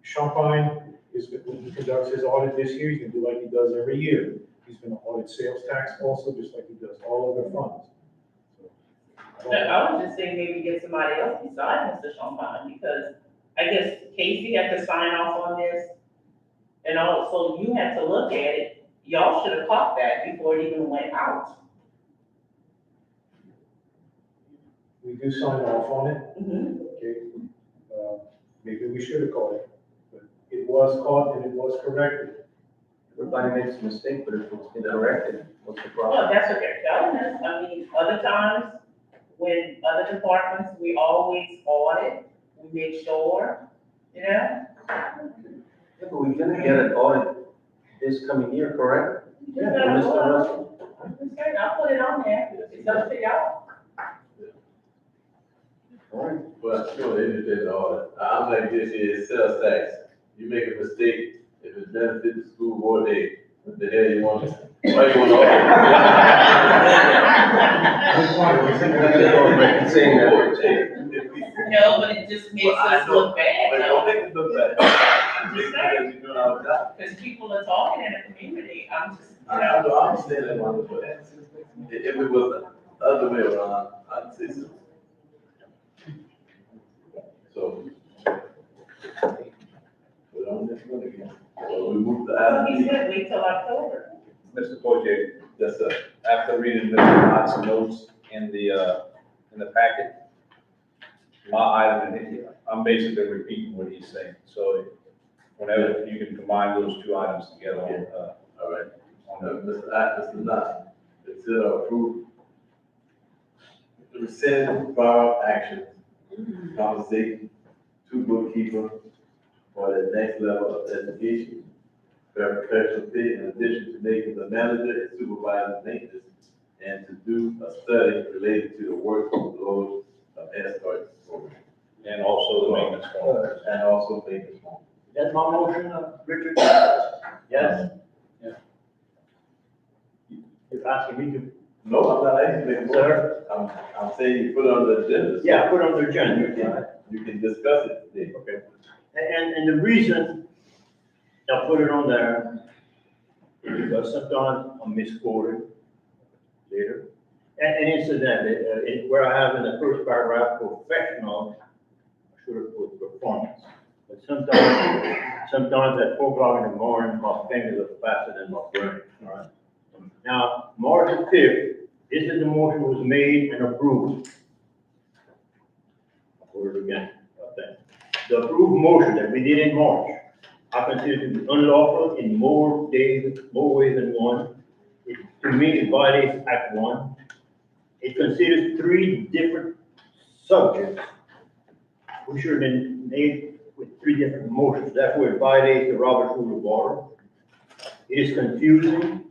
Champagne is, when he conducts his audit this year, he's gonna do like he does every year. He's gonna audit sales tax also, just like he does all other funds. So, No, I was just saying maybe get somebody else besides Mr. Champagne, because I guess Casey had to sign off on this. And also you had to look at it, y'all should have caught that before it even went out. We do sign off on it, Mhm. okay? Maybe we should have caught it, but it was caught and it was corrected. Everybody makes a mistake, but if it's been corrected, what's the Well, problem? that's what they're telling us. I mean, other times, when other departments, we always audit, we make sure, you know? Yeah, but we're gonna get an audit this coming year, correct? Just For gotta Mr. go on. Russell? I'm just saying, I'll put it on there. It's up to y'all. All right. Well, sure, they just did it all. I'm like this here, it's sales tax. You make a mistake, if it benefits the school board, they, what the hell you want? Why you want all No, but it just makes us look bad, But though. don't make it look bad. I'm just Because saying, you're doing our job. because people are talking in the community, I'm just, you I know. understand that one, but if it was the other way around, I'd say so. So. We're on this one again. So we move to So he item B. said wait till October. Mr. Boye, Yes, sir. after reading Mr. Knott's notes in the packet, my item, and I'm basically repeating what he's saying. So whenever you can combine those two items together, All right. on the Mr. Knott, consider approve the rescind borrow actions, compensate two bookkeeper for the next level of education, their professional pay in addition to making the manager and supervisor maintenance, and to do a study related to the workload of escort program. and also the maintenance form. And also maintenance form. That's my motion, Richard? Yes? Yeah. You're asking me to, No, I'm not asking you, sir? I'm saying you put it on the agenda. so Yeah, put it on the agenda. You can discuss it today. Okay. And the reason I put it on there is because sometimes I'm misquoted later. And incidentally, where I have in the first paragraph, professional, I should have put performance. But sometimes at 4 o'clock in the morning, my fingers are faster than my brain, all right? Now, March the 5th, this is the motion was made and approved. I'll put it again, I think. The approved motion that we did in March, I consider to be unlawful in more ways than one. To me, it violates Act 1. It considers 3 different subjects, which should have been made with 3 different motions. Therefore, it violates the Robert's Rule of Order. It is confusing,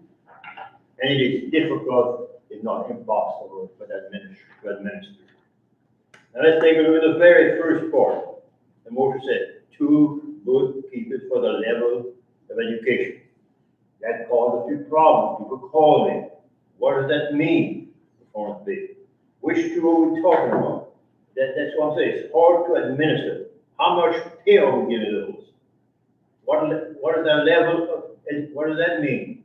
and it is difficult, if not impossible, for the administrator. Now, let's take a look at the very first part. The motion said, 2 bookkeepers for the level of education. That caused a few problems. People call me. What does that mean? Performance based. Which 2 are we talking about? That's what I'm saying. It's hard to administer. How much pay are we giving those? What is that level of, and what does that mean?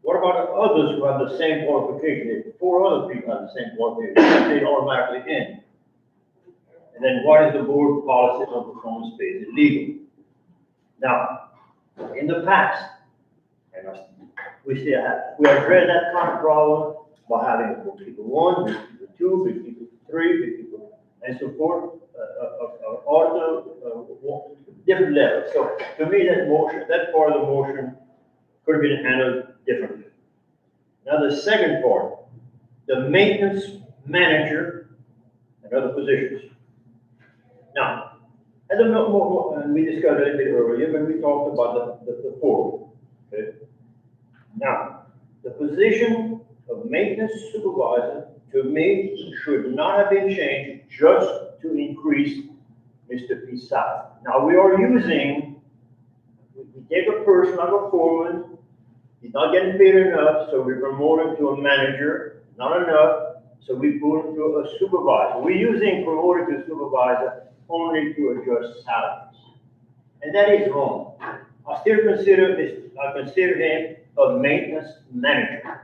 What about the others who have the same qualification? If 4 other people have the same qualification, they automatically in. And then what is the board policy on performance based? It's legal. Now, in the past, and we address that kind of problem by having bookkeeper 1, bookkeeper 2, bookkeeper 3, bookkeeper, and so forth, auditor, different levels. So to me, that part of the motion could have been handled differently. Now the second part, the maintenance manager and other positions. Now, as and we discussed a little bit earlier when we talked about the 4. Okay? Now, the position of maintenance supervisor, to me, should not have been changed just to increase Mr. P's salary. Now, we take a person like a foreman, he's not getting paid enough, so we promote him to a manager, not enough, so we put him to a supervisor. We're using promoted to supervisor only to adjust salaries. And that is wrong. I consider him a maintenance manager.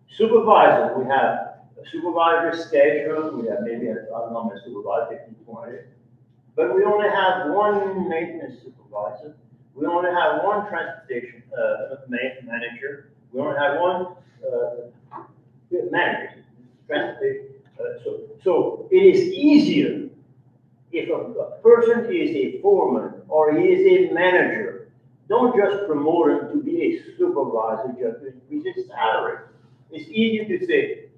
Supervisor, we have a supervisor schedule, we have maybe, I don't know, a supervisor, 15, 20. But we only have 1 maintenance supervisor. We only have 1 transportation manager. We only have 1 manager. Transportation. So it is easier if a person is a foreman or he is a manager. Don't just promote him to be a supervisor just to increase his salary. It's easier to say,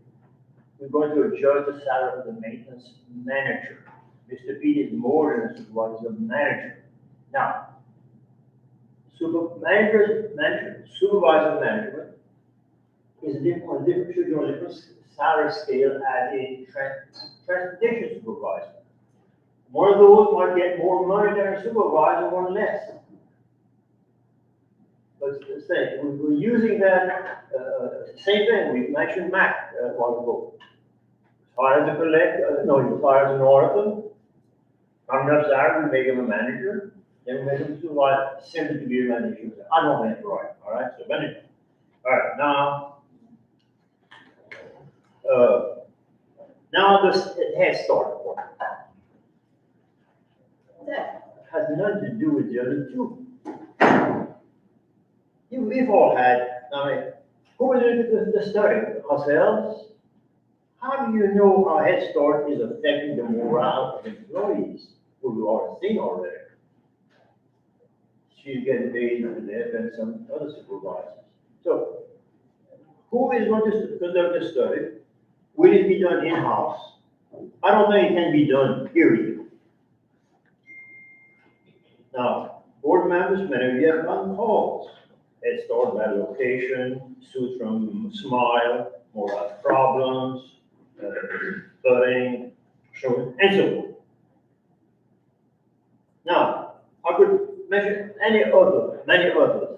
we're going to adjust the salary of the maintenance manager. Mr. Pete is more than a supervisor, he's a manager. Now, supervisor management is should be on a different salary scale as a transportation supervisor. One of those might get more money than a supervisor, one less. But say, we're using that, same thing, we mentioned Mac, a while ago. Hires a collector, no, he hires an auditor, coming up salary, we make him a manager, then we make him supervisor, simply to be a manager. I don't think it's right, all right, so anyway. All right, now this Head Start part. That has nothing to do with the other two. We've all had, I mean, who is it the study? Ourselves? How do you know how Head Start is affecting the morale of employees who you are seen already? She's getting paid for that and some other supervisors. So, who is going to conduct the study? Will it be done in-house? I don't think it can be done, period. Now, board members, many of you have gotten calls. Head Start, bad location, suits from Smile, moral problems, flooding, and so forth. Now, I could mention many others.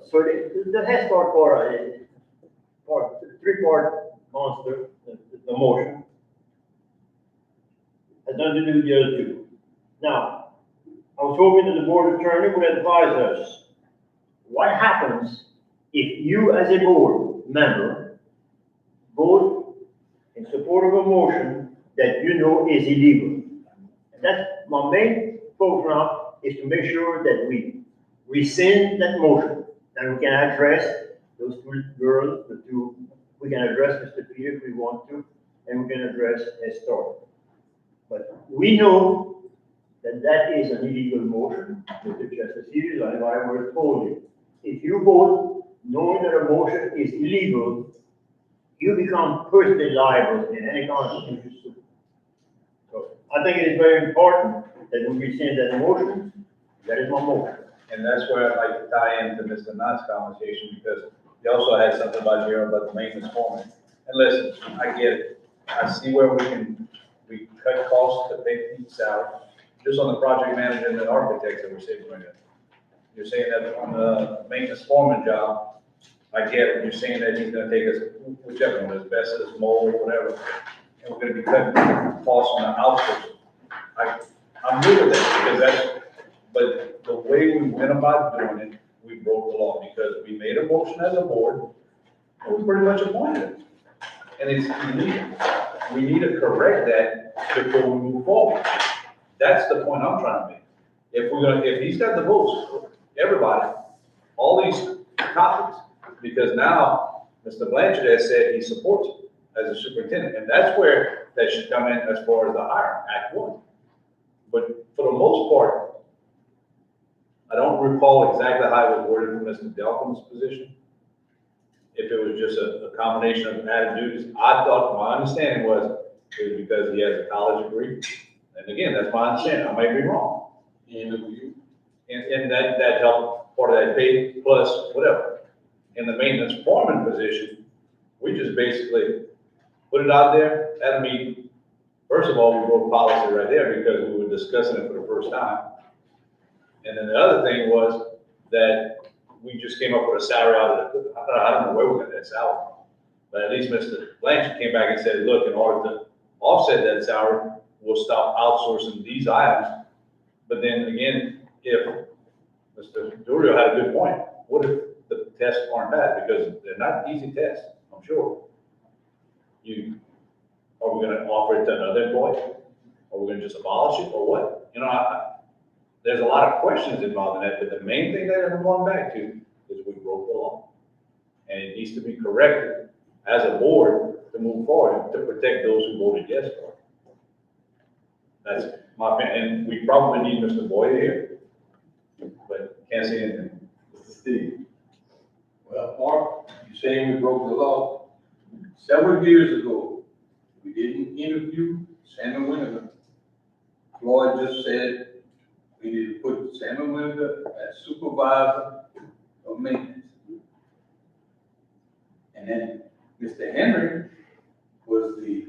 So the Head Start for three-part monster, the motion, has nothing to do with the other two. Now, I was hoping that the board attorney would advise us what happens if you as a board member vote in support of a motion that you know is illegal. And that's my main focus now, is to make sure that we rescind that motion, and we can address those two girls, we can address Mr. Peter if we want to, and we can address Head Start. But we know that that is an illegal motion, Mr. Justice Hughes, I would have told you. If you vote knowing that a motion is illegal, you become personally liable in any constitutional suit. So I think it is very important that we rescind that motion. That is my motion. And that's where I'd like to tie into Mr. Knott's conversation, because he also had something about here about the maintenance foreman. And listen, I get it. I see where we cut costs to pay people's salary, just on the project manager and the architects that we're sitting right now. You're saying that on the maintenance foreman job, I get it. You're saying that he's gonna take us, whichever one, asbestos, mold, whatever, and we're gonna be cutting costs on the outsourcing. I'm good with that, because that's, but the way we went about doing it, we broke the law, because we made a motion as a board, and we pretty much appointed it. And it's illegal. We need to correct that before we move forward. That's the point I'm trying to make. If he's got the votes, everybody, all these topics, because now Mr. Blanchard has said he supports it as a superintendent, and that's where that should come in as far as the hire, Act 1. But for the most part, I don't recall exactly how it was worded for Mr. Delcom's position. If it was just a combination of added duties, I thought, my understanding was, it was because he has a college degree. And again, that's my understanding, I may be wrong. And that helped part of that pay plus whatever. In the maintenance foreman position, we just basically put it out there at a meeting. First of all, we wrote policy right there because we were discussing it for the first time. And then the other thing was that we just came up with a salary out of it. I don't know where we got that salary. But at least Mr. Blanchard came back and said, look, in order to offset that salary, we'll stop outsourcing these items. But then again, if Mr. Durio had a good point, what if the tests aren't bad? Because they're not easy tests, I'm sure. Are we gonna offer it to another employee? Are we gonna just abolish it or what? You know, there's a lot of questions involved in that, but the main thing that I'm going back to is we broke the law. And it needs to be corrected as a board to move forward to protect those who voted yes for it. That's my opinion, and we probably need Mr. Boyer here, but can't say anything. Mr. Steve. Well, Mark, you're saying we broke the law. Several years ago, we didn't interview Samuel Winter. Floyd just said we need to put Samuel Winter as supervisor of maintenance. And then Mr. Henry was the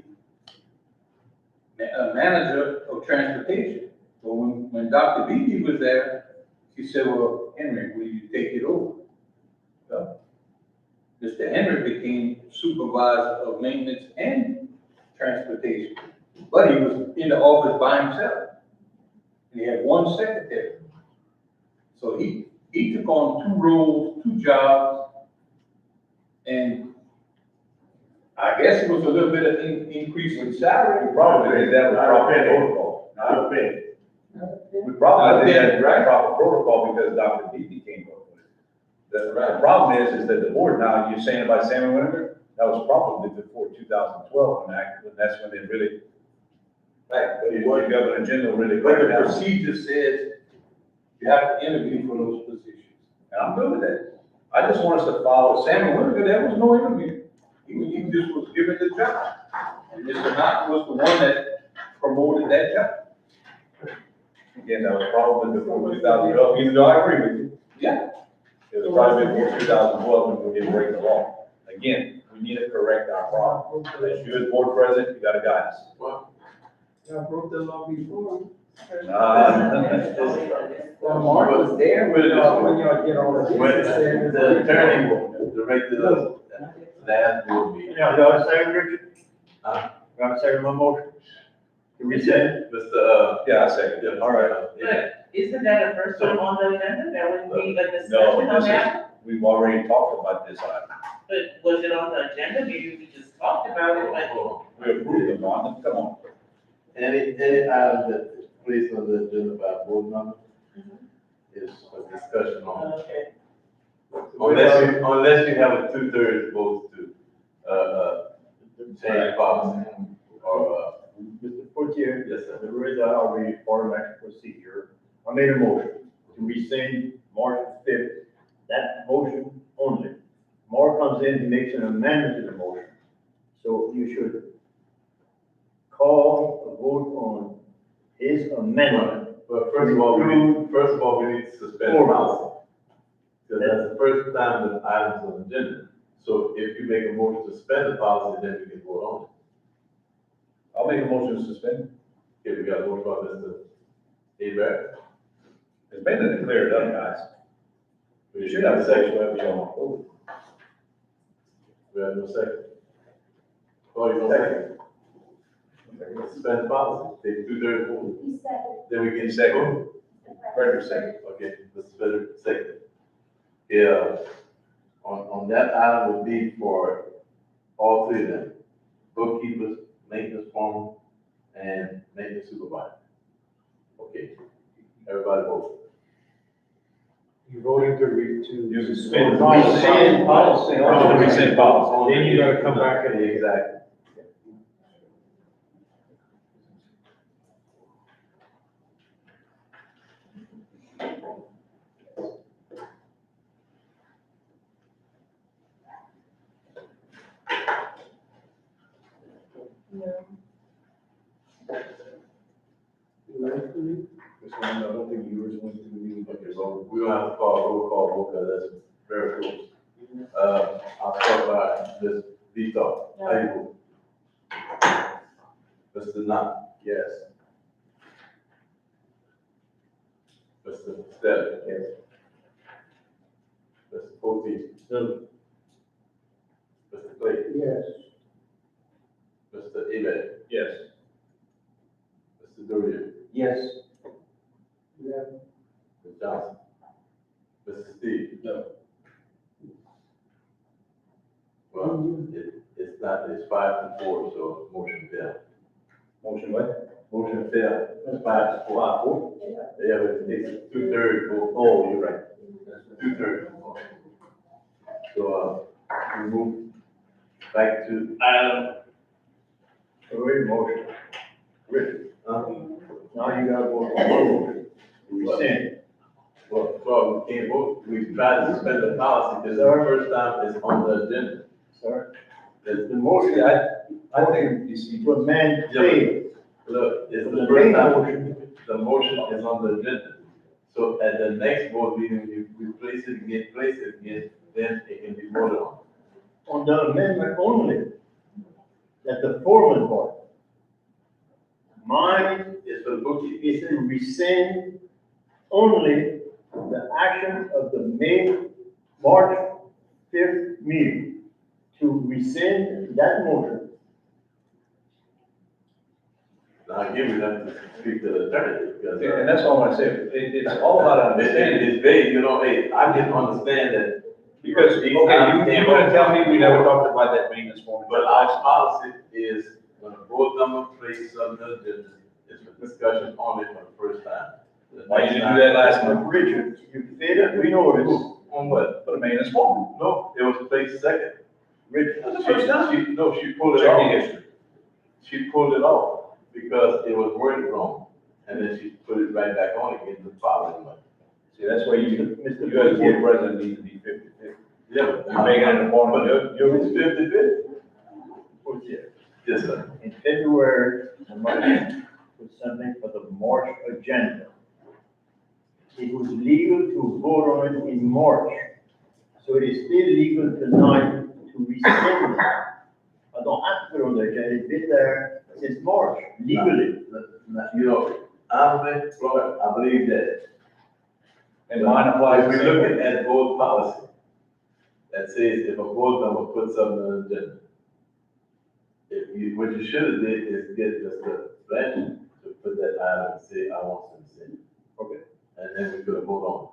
manager of transportation. But when Dr. Beebe was there, she said, well, Henry, will you take it over? Well, Mr. Henry became supervisor of maintenance and transportation, but he was in the office by himself. And he had one secretary. So he took on 2 roles, 2 jobs, and I guess it was a little bit of increase in salary. We probably did that with proper protocol. Not a penny. We probably did that with proper protocol because Dr. Beebe came up with it. The problem is that the board now, you're saying about Samuel Winter, that was probably before 2012, and that's when they really, Right, but the government general really. But the cracked down. procedure says you have to interview for those positions. And I'm good with that. I just want us to follow Samuel Samuel. Winter, there was no interview. He just was given the job. And Mr. Knox was the one that promoted that job. Again, that was probably before 2012, even though I agree with you. Yeah. It was probably before 2012 when we didn't break the law. Again, we need to correct our problem. As you as board president, you gotta guide us. I broke the law before. Well, Mark was there when y'all get all the. When the attorney directed us last board meeting. Yeah, you want to say, Richard? Huh? You want to say my motion? To rescind? Mr. Yeah, I second. Yeah, All right. But isn't that a first time on the agenda? There would be a discussion No, on this is, that? we've already talked about this item. But was it on the agenda? Maybe we just talked about it, but We approved the bond, come on. Any item that is placed on the agenda by a board member is a discussion on. okay. Unless you have a 2/3 vote to change policy or, Mr. Portier, yes, sir. there is already automatic procedure. I made a motion to rescind March 5th, that motion only. Mark comes in, he makes an amendment to the motion. So you should call a vote on his amendment. But first of all, we need to suspend the policy. Because that's the first time that item's on the agenda. So if you make a motion to suspend the policy, then we can vote on it. I'll make a motion to suspend. Okay, we got a motion by Mr. Abear. It's been declared up, guys. We should have a second. We have no second. Oh, you don't second? Suspend the policy, take 2/3 vote. He said, Then we can Second. Frederick second. Okay, Mr. Frederick, second. Yeah, on that item would be for all 3 of them, bookkeepers, maintenance foreman, and maintenance supervisor. Okay, everybody vote. You voting to You suspend suspend policy. Rescind policy. Oh, rescind policy. Then you gotta come back and. Exactly. This one, I don't think yours went to me. Okay, well, we don't have to call roll call vote, because that's very close. I'll start by Ms. Vito. How you vote? Mr. Knott? Yes. Mr. Stelling? Yes. Mr. Potteet? No. Mr. Clayton? Yes. Mr. Abel? Yes. Mr. Durian? Yes. Yeah. Ms. Johnson? Mr. Steve? No. Well, it's not, it's 5-4, so motion failed. Motion what? Motion failed, it's 5-4. 5-4? Yeah, but it's 2/3 vote. Oh, you're right. 2/3. So, we move back to item. Wait, motion. Richard, now you gotta vote on one motion. To rescind. Well, we can't vote, we tried to suspend the policy, this is our first time it's on the agenda. Sir, It's the motion, I think you see. to amend failed. Look, it's The the main first time motion. the motion is on the agenda. So at the next board meeting, we place it again, then it can be voted on. On the amendment only, that the foreman part. Mine is for the bookkeeper, is to rescind only the action of the March 5th meeting. To rescind that motion. Now, again, we have to speak to the attorney, because. And that's all I want to say, it's all about understanding. It's vague, hey, I can understand that. Because, okay, you're gonna tell me we never talked about that maintenance form. But our policy is, when a board member places something on the agenda, it's for discussion only for the first time. Why you didn't do that last month? Richard, you failed to notice. On what? For the maintenance form. No, it was placed second. Richard, That's the first time. No, she pulled it Check off. the history. She pulled it off because it was worded wrong. And then she put it right back on again the following month. See, that's why you as board president need to be 50-50. Yeah, but You're making it a point, but you're. It's 50-50. Yes, sir. in February, somebody put something for the March agenda. It was legal to vote on it in March, so it is still legal tonight to rescind it. I don't have to put it on the agenda, it's been there since March, legally. I believe that. And mine applies. If we look at board policy, that says if a board member puts something on the agenda, what you should have did is get Mr. Blanchard to put that item and say, I want some rescind. Okay. And then we could have moved on.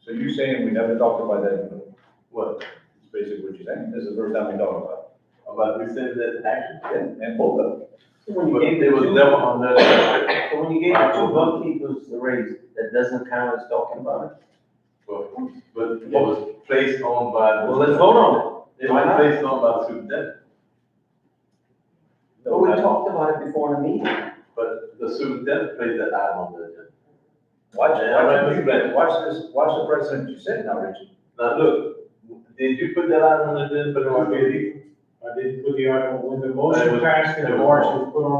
So you're saying we never talked about that before? What? That's basically what you're saying. This is the first time we talked about it. About rescind that action? Yeah, and both of them. When you But gave it was never on the. So when you gave the two bookkeepers the raise, that doesn't count as talking about it? But it was placed on by. Well, let's vote on It was placed on by the superintendent, it. But we talked about it before in the meeting. but the superintendent placed that item on the agenda. Watch the precedent you said now, Richard. Now, look, did you put that item on the agenda for the RPD? I didn't put the item, when the motion passed in March, it was put on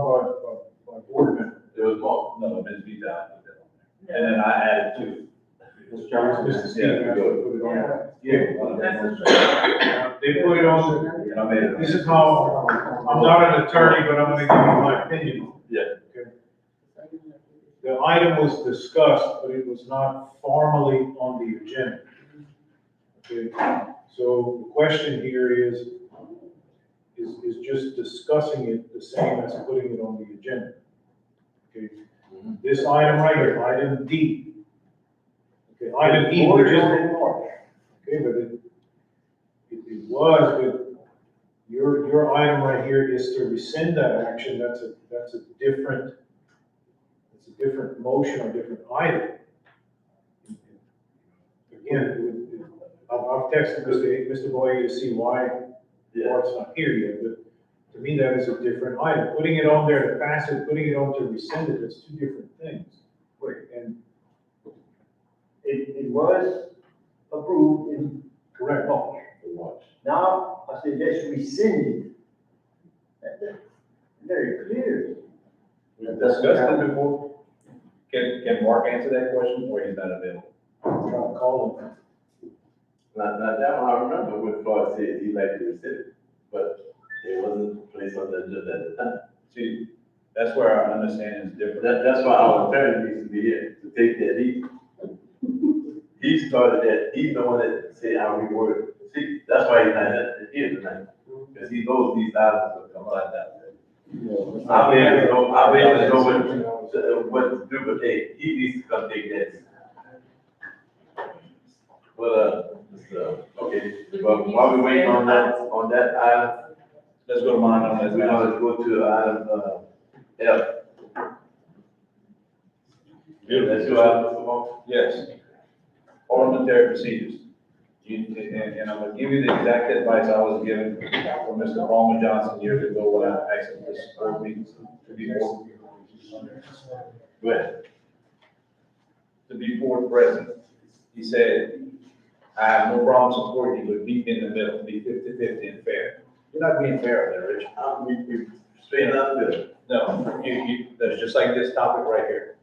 by board members. It was more. No, Ms. Vita put that on there. And then I added two. Mr. Johnson, Mr. Stevens, Yeah, put it on. Yeah. They put it on, And I made it. this is how, I'm not an attorney, but I'm gonna give you my opinion. Yeah. Okay. The item was discussed, but it was not formally on the agenda. Okay, so the question here is just discussing it the same as putting it on the agenda. Okay, this item right here, item D. Okay, item E, we just, okay, but it was, but your item right here is to rescind that action, that's a different motion or different item. Again, I've texted Mr. Boye to see why it's not here yet, but to me, that is a different item. Putting it on there to pass it, putting it on to rescind it, it's two different things. And It was approved in correct, March. Now, I say let's rescind it. That's very clear. We've discussed it before. Can Mark answer that question, or he's not available? I'm trying to call him. Now, that one I remember when Floyd said he liked to rescind it, but it wasn't placed on the agenda at the time. See, that's where our understanding is different. That's why our attorney needs to be here, to take that lead. He started that, he's the one that said how we word. See, that's why he's not here tonight, because he knows these items will come like that. I'll be able to know what to do, but hey, he needs to come take that. Well, okay, well, while we waiting on that item, Let's go to mine on that. we're gonna go to item, F. Let's do item, Mr. Moore. Yes. Parliamentary procedures. And I'm gonna give you the exact advice I was given from Mr. Palmer Johnson years ago when I asked him this board meeting to be board. Go ahead. To be board president. He said, I have no problem supporting you, but be in the middle, be 50-50 and fair. You're not being fair there, Rich. We straight out there. No, that's just like this topic right here.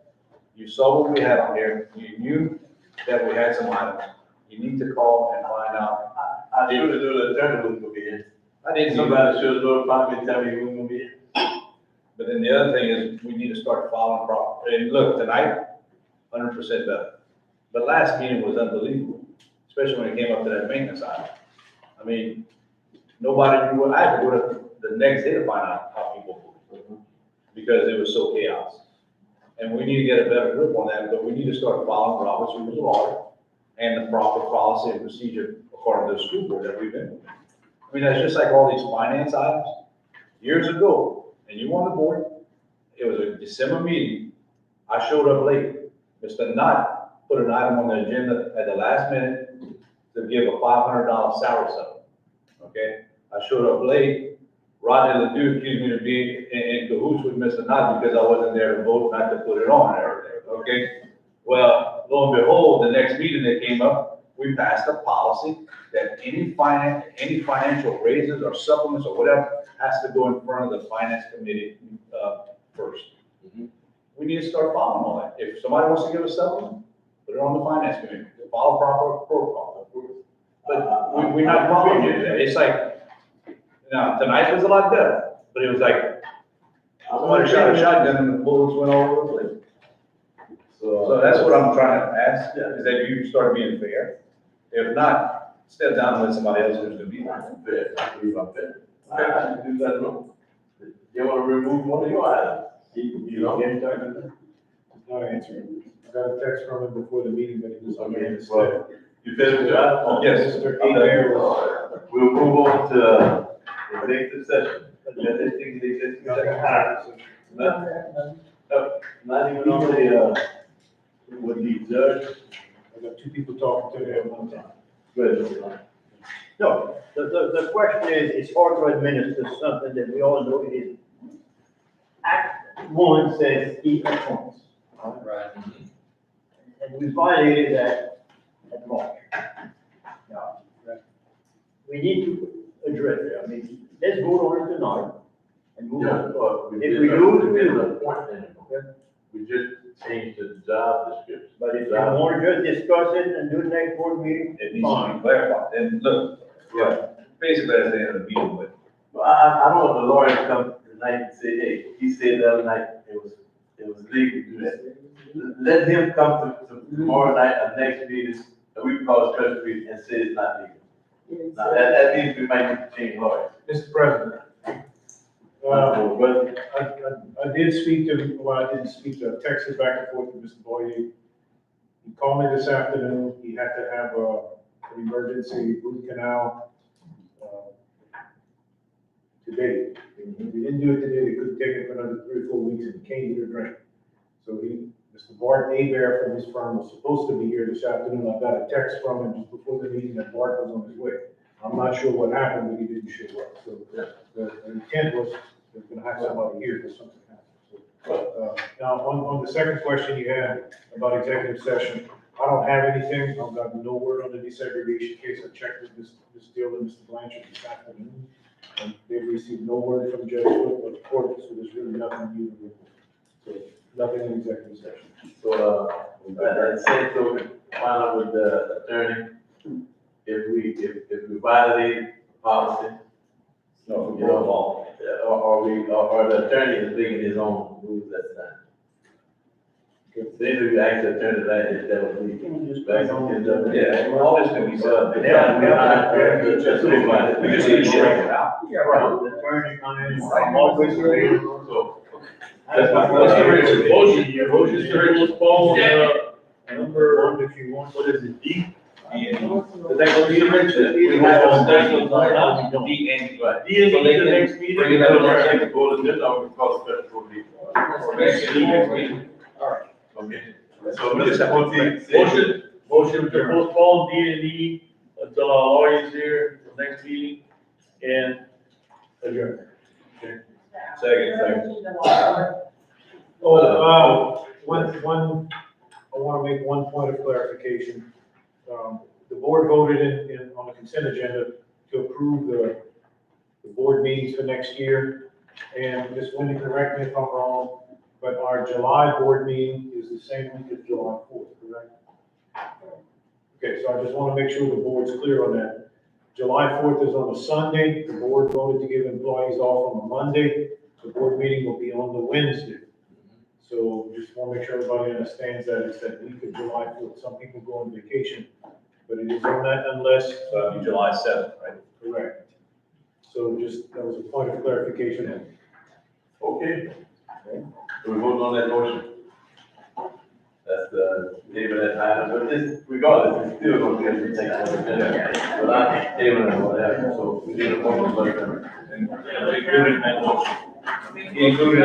You saw what we had on here, you knew that we had some items. You need to call and find out. I should have known the attorney was gonna be in. I didn't. Somebody should have notified me, and tell me who was gonna be in. But then the other thing is, we need to start following proper, and look, tonight, 100% better. But last meeting was unbelievable, especially when it came up to that maintenance item. I mean, nobody knew what, I had to go to the next day to find out how people voted, because it was so chaos. And we need to get a better grip on that, but we need to start following Robert's rules of order and the proper policy and procedure according to the school board that we've been with. I mean, that's just like all these finance items. Years ago, and you were on the board, it was a December meeting, I showed up late. Mr. Knott put an item on the agenda at the last minute to give a $500 salary supplement, okay? I showed up late, Rodney Ledoux accused me of being in cahoots with Mr. Knott because I wasn't there to vote not to put it on and everything, okay? Well, lo and behold, the next meeting that came up, we passed a policy that any financial raises or supplements or whatever has to go in front of the finance committee first. We need to start following all that. If somebody wants to give a supplement, put it on the finance committee, follow proper protocol. But we're not following it today. It's like, now, tonight was a lot better, but it was like, somebody shot a shotgun and the bullets went all over the place. So that's what I'm trying to ask, is that you start being fair. If not, step down and let somebody else who's gonna be fair. I believe I'm fair. I can do that, no. You wanna remove one of your items? You know? Not answering. I got a text from him before the meeting, but he was on Okay, instead. well, you finished with your item? Yes. Mr. Abear was. We'll move on to executive session. Not even on the, with the judge. I got two people talking to me at one time. Good. No, the question is, it's hard to administer something that we all know it is. Act one says he appoints. Right. And we violated that at March. Now, we need to address it. I mean, let's vote on it tonight and move on. If we lose, we lose. We just changed the job description. But if you want to just discuss it and do the next board meeting, It needs to be clarified. And look, basically that's the end of the meeting, but Well, I don't want the lawyer to come tonight and say, hey, he said the other night it was legal to do that. Let him come to tomorrow night, our next meeting, and we can call a special meeting and say it's not legal. Now, that means we might need to change lawyers. Mr. President. But I did speak to, well, I didn't speak to, I texted back and forth with Mr. Boyer. He called me this afternoon, he had to have an emergency root canal today. If he didn't do it today, they couldn't take it for another 3 or 4 weeks and he can't eat or drink. So Mr. Bart Abear from his firm was supposed to be here this afternoon. I got a text from him just before the meeting that Bart was on his way. I'm not sure what happened, but he didn't show up. So the intent was they're gonna have somebody here if something happens. So, now, on the second question you had about executive session, I don't have anything. I've got no word on the desegregation case. I checked with Ms. Steele and Mr. Blanchard this afternoon. And they've received no word from Judge Wood or the court, so there's really nothing new to report. So nothing in executive session. So, at the same token, find out with the attorney, if we violate policy, no, you know, or the attorney is making his own rules at the time. Then we ask the attorney that would be. yeah, all this can be said. We just need to share it out. yeah, right. The attorney come in, I'm always ready. So, That's my motion. Motion to postpone, Number one, if you want. what is it, D? D and E. Is that gonna be the next? We have a special, Right. D and E. right. D and So E they the can next meeting? Bring it up on the second board, and then I'll call special meeting. Okay. So, Mr. Ponte, Motion to postpone D and E until our lawyer's here, the next meeting, and adjourn. Second. Oh, I want to make one point of clarification. The board voted on the consent agenda to approve the board meetings for next year. And Ms. Wendy, correct me if I'm wrong, but our July board meeting is the same week as July 4th, correct? Okay, so I just want to make sure the board's clear on that. July 4th is on a Sunday. The board voted to give employees off on a Monday. The board meeting will be on the Wednesday. So just want to make sure everybody understands that it's that week of July 4th. Some people go on vacation, but it is on that unless. So it'll be July 7th, right? Correct. So just, that was a point of clarification. Okay. So we vote on that motion. That's the name of that item, but this, regardless, it's still going to be taken over. But I, table it or whatever, so we need a motion, but. And, included in that motion. Included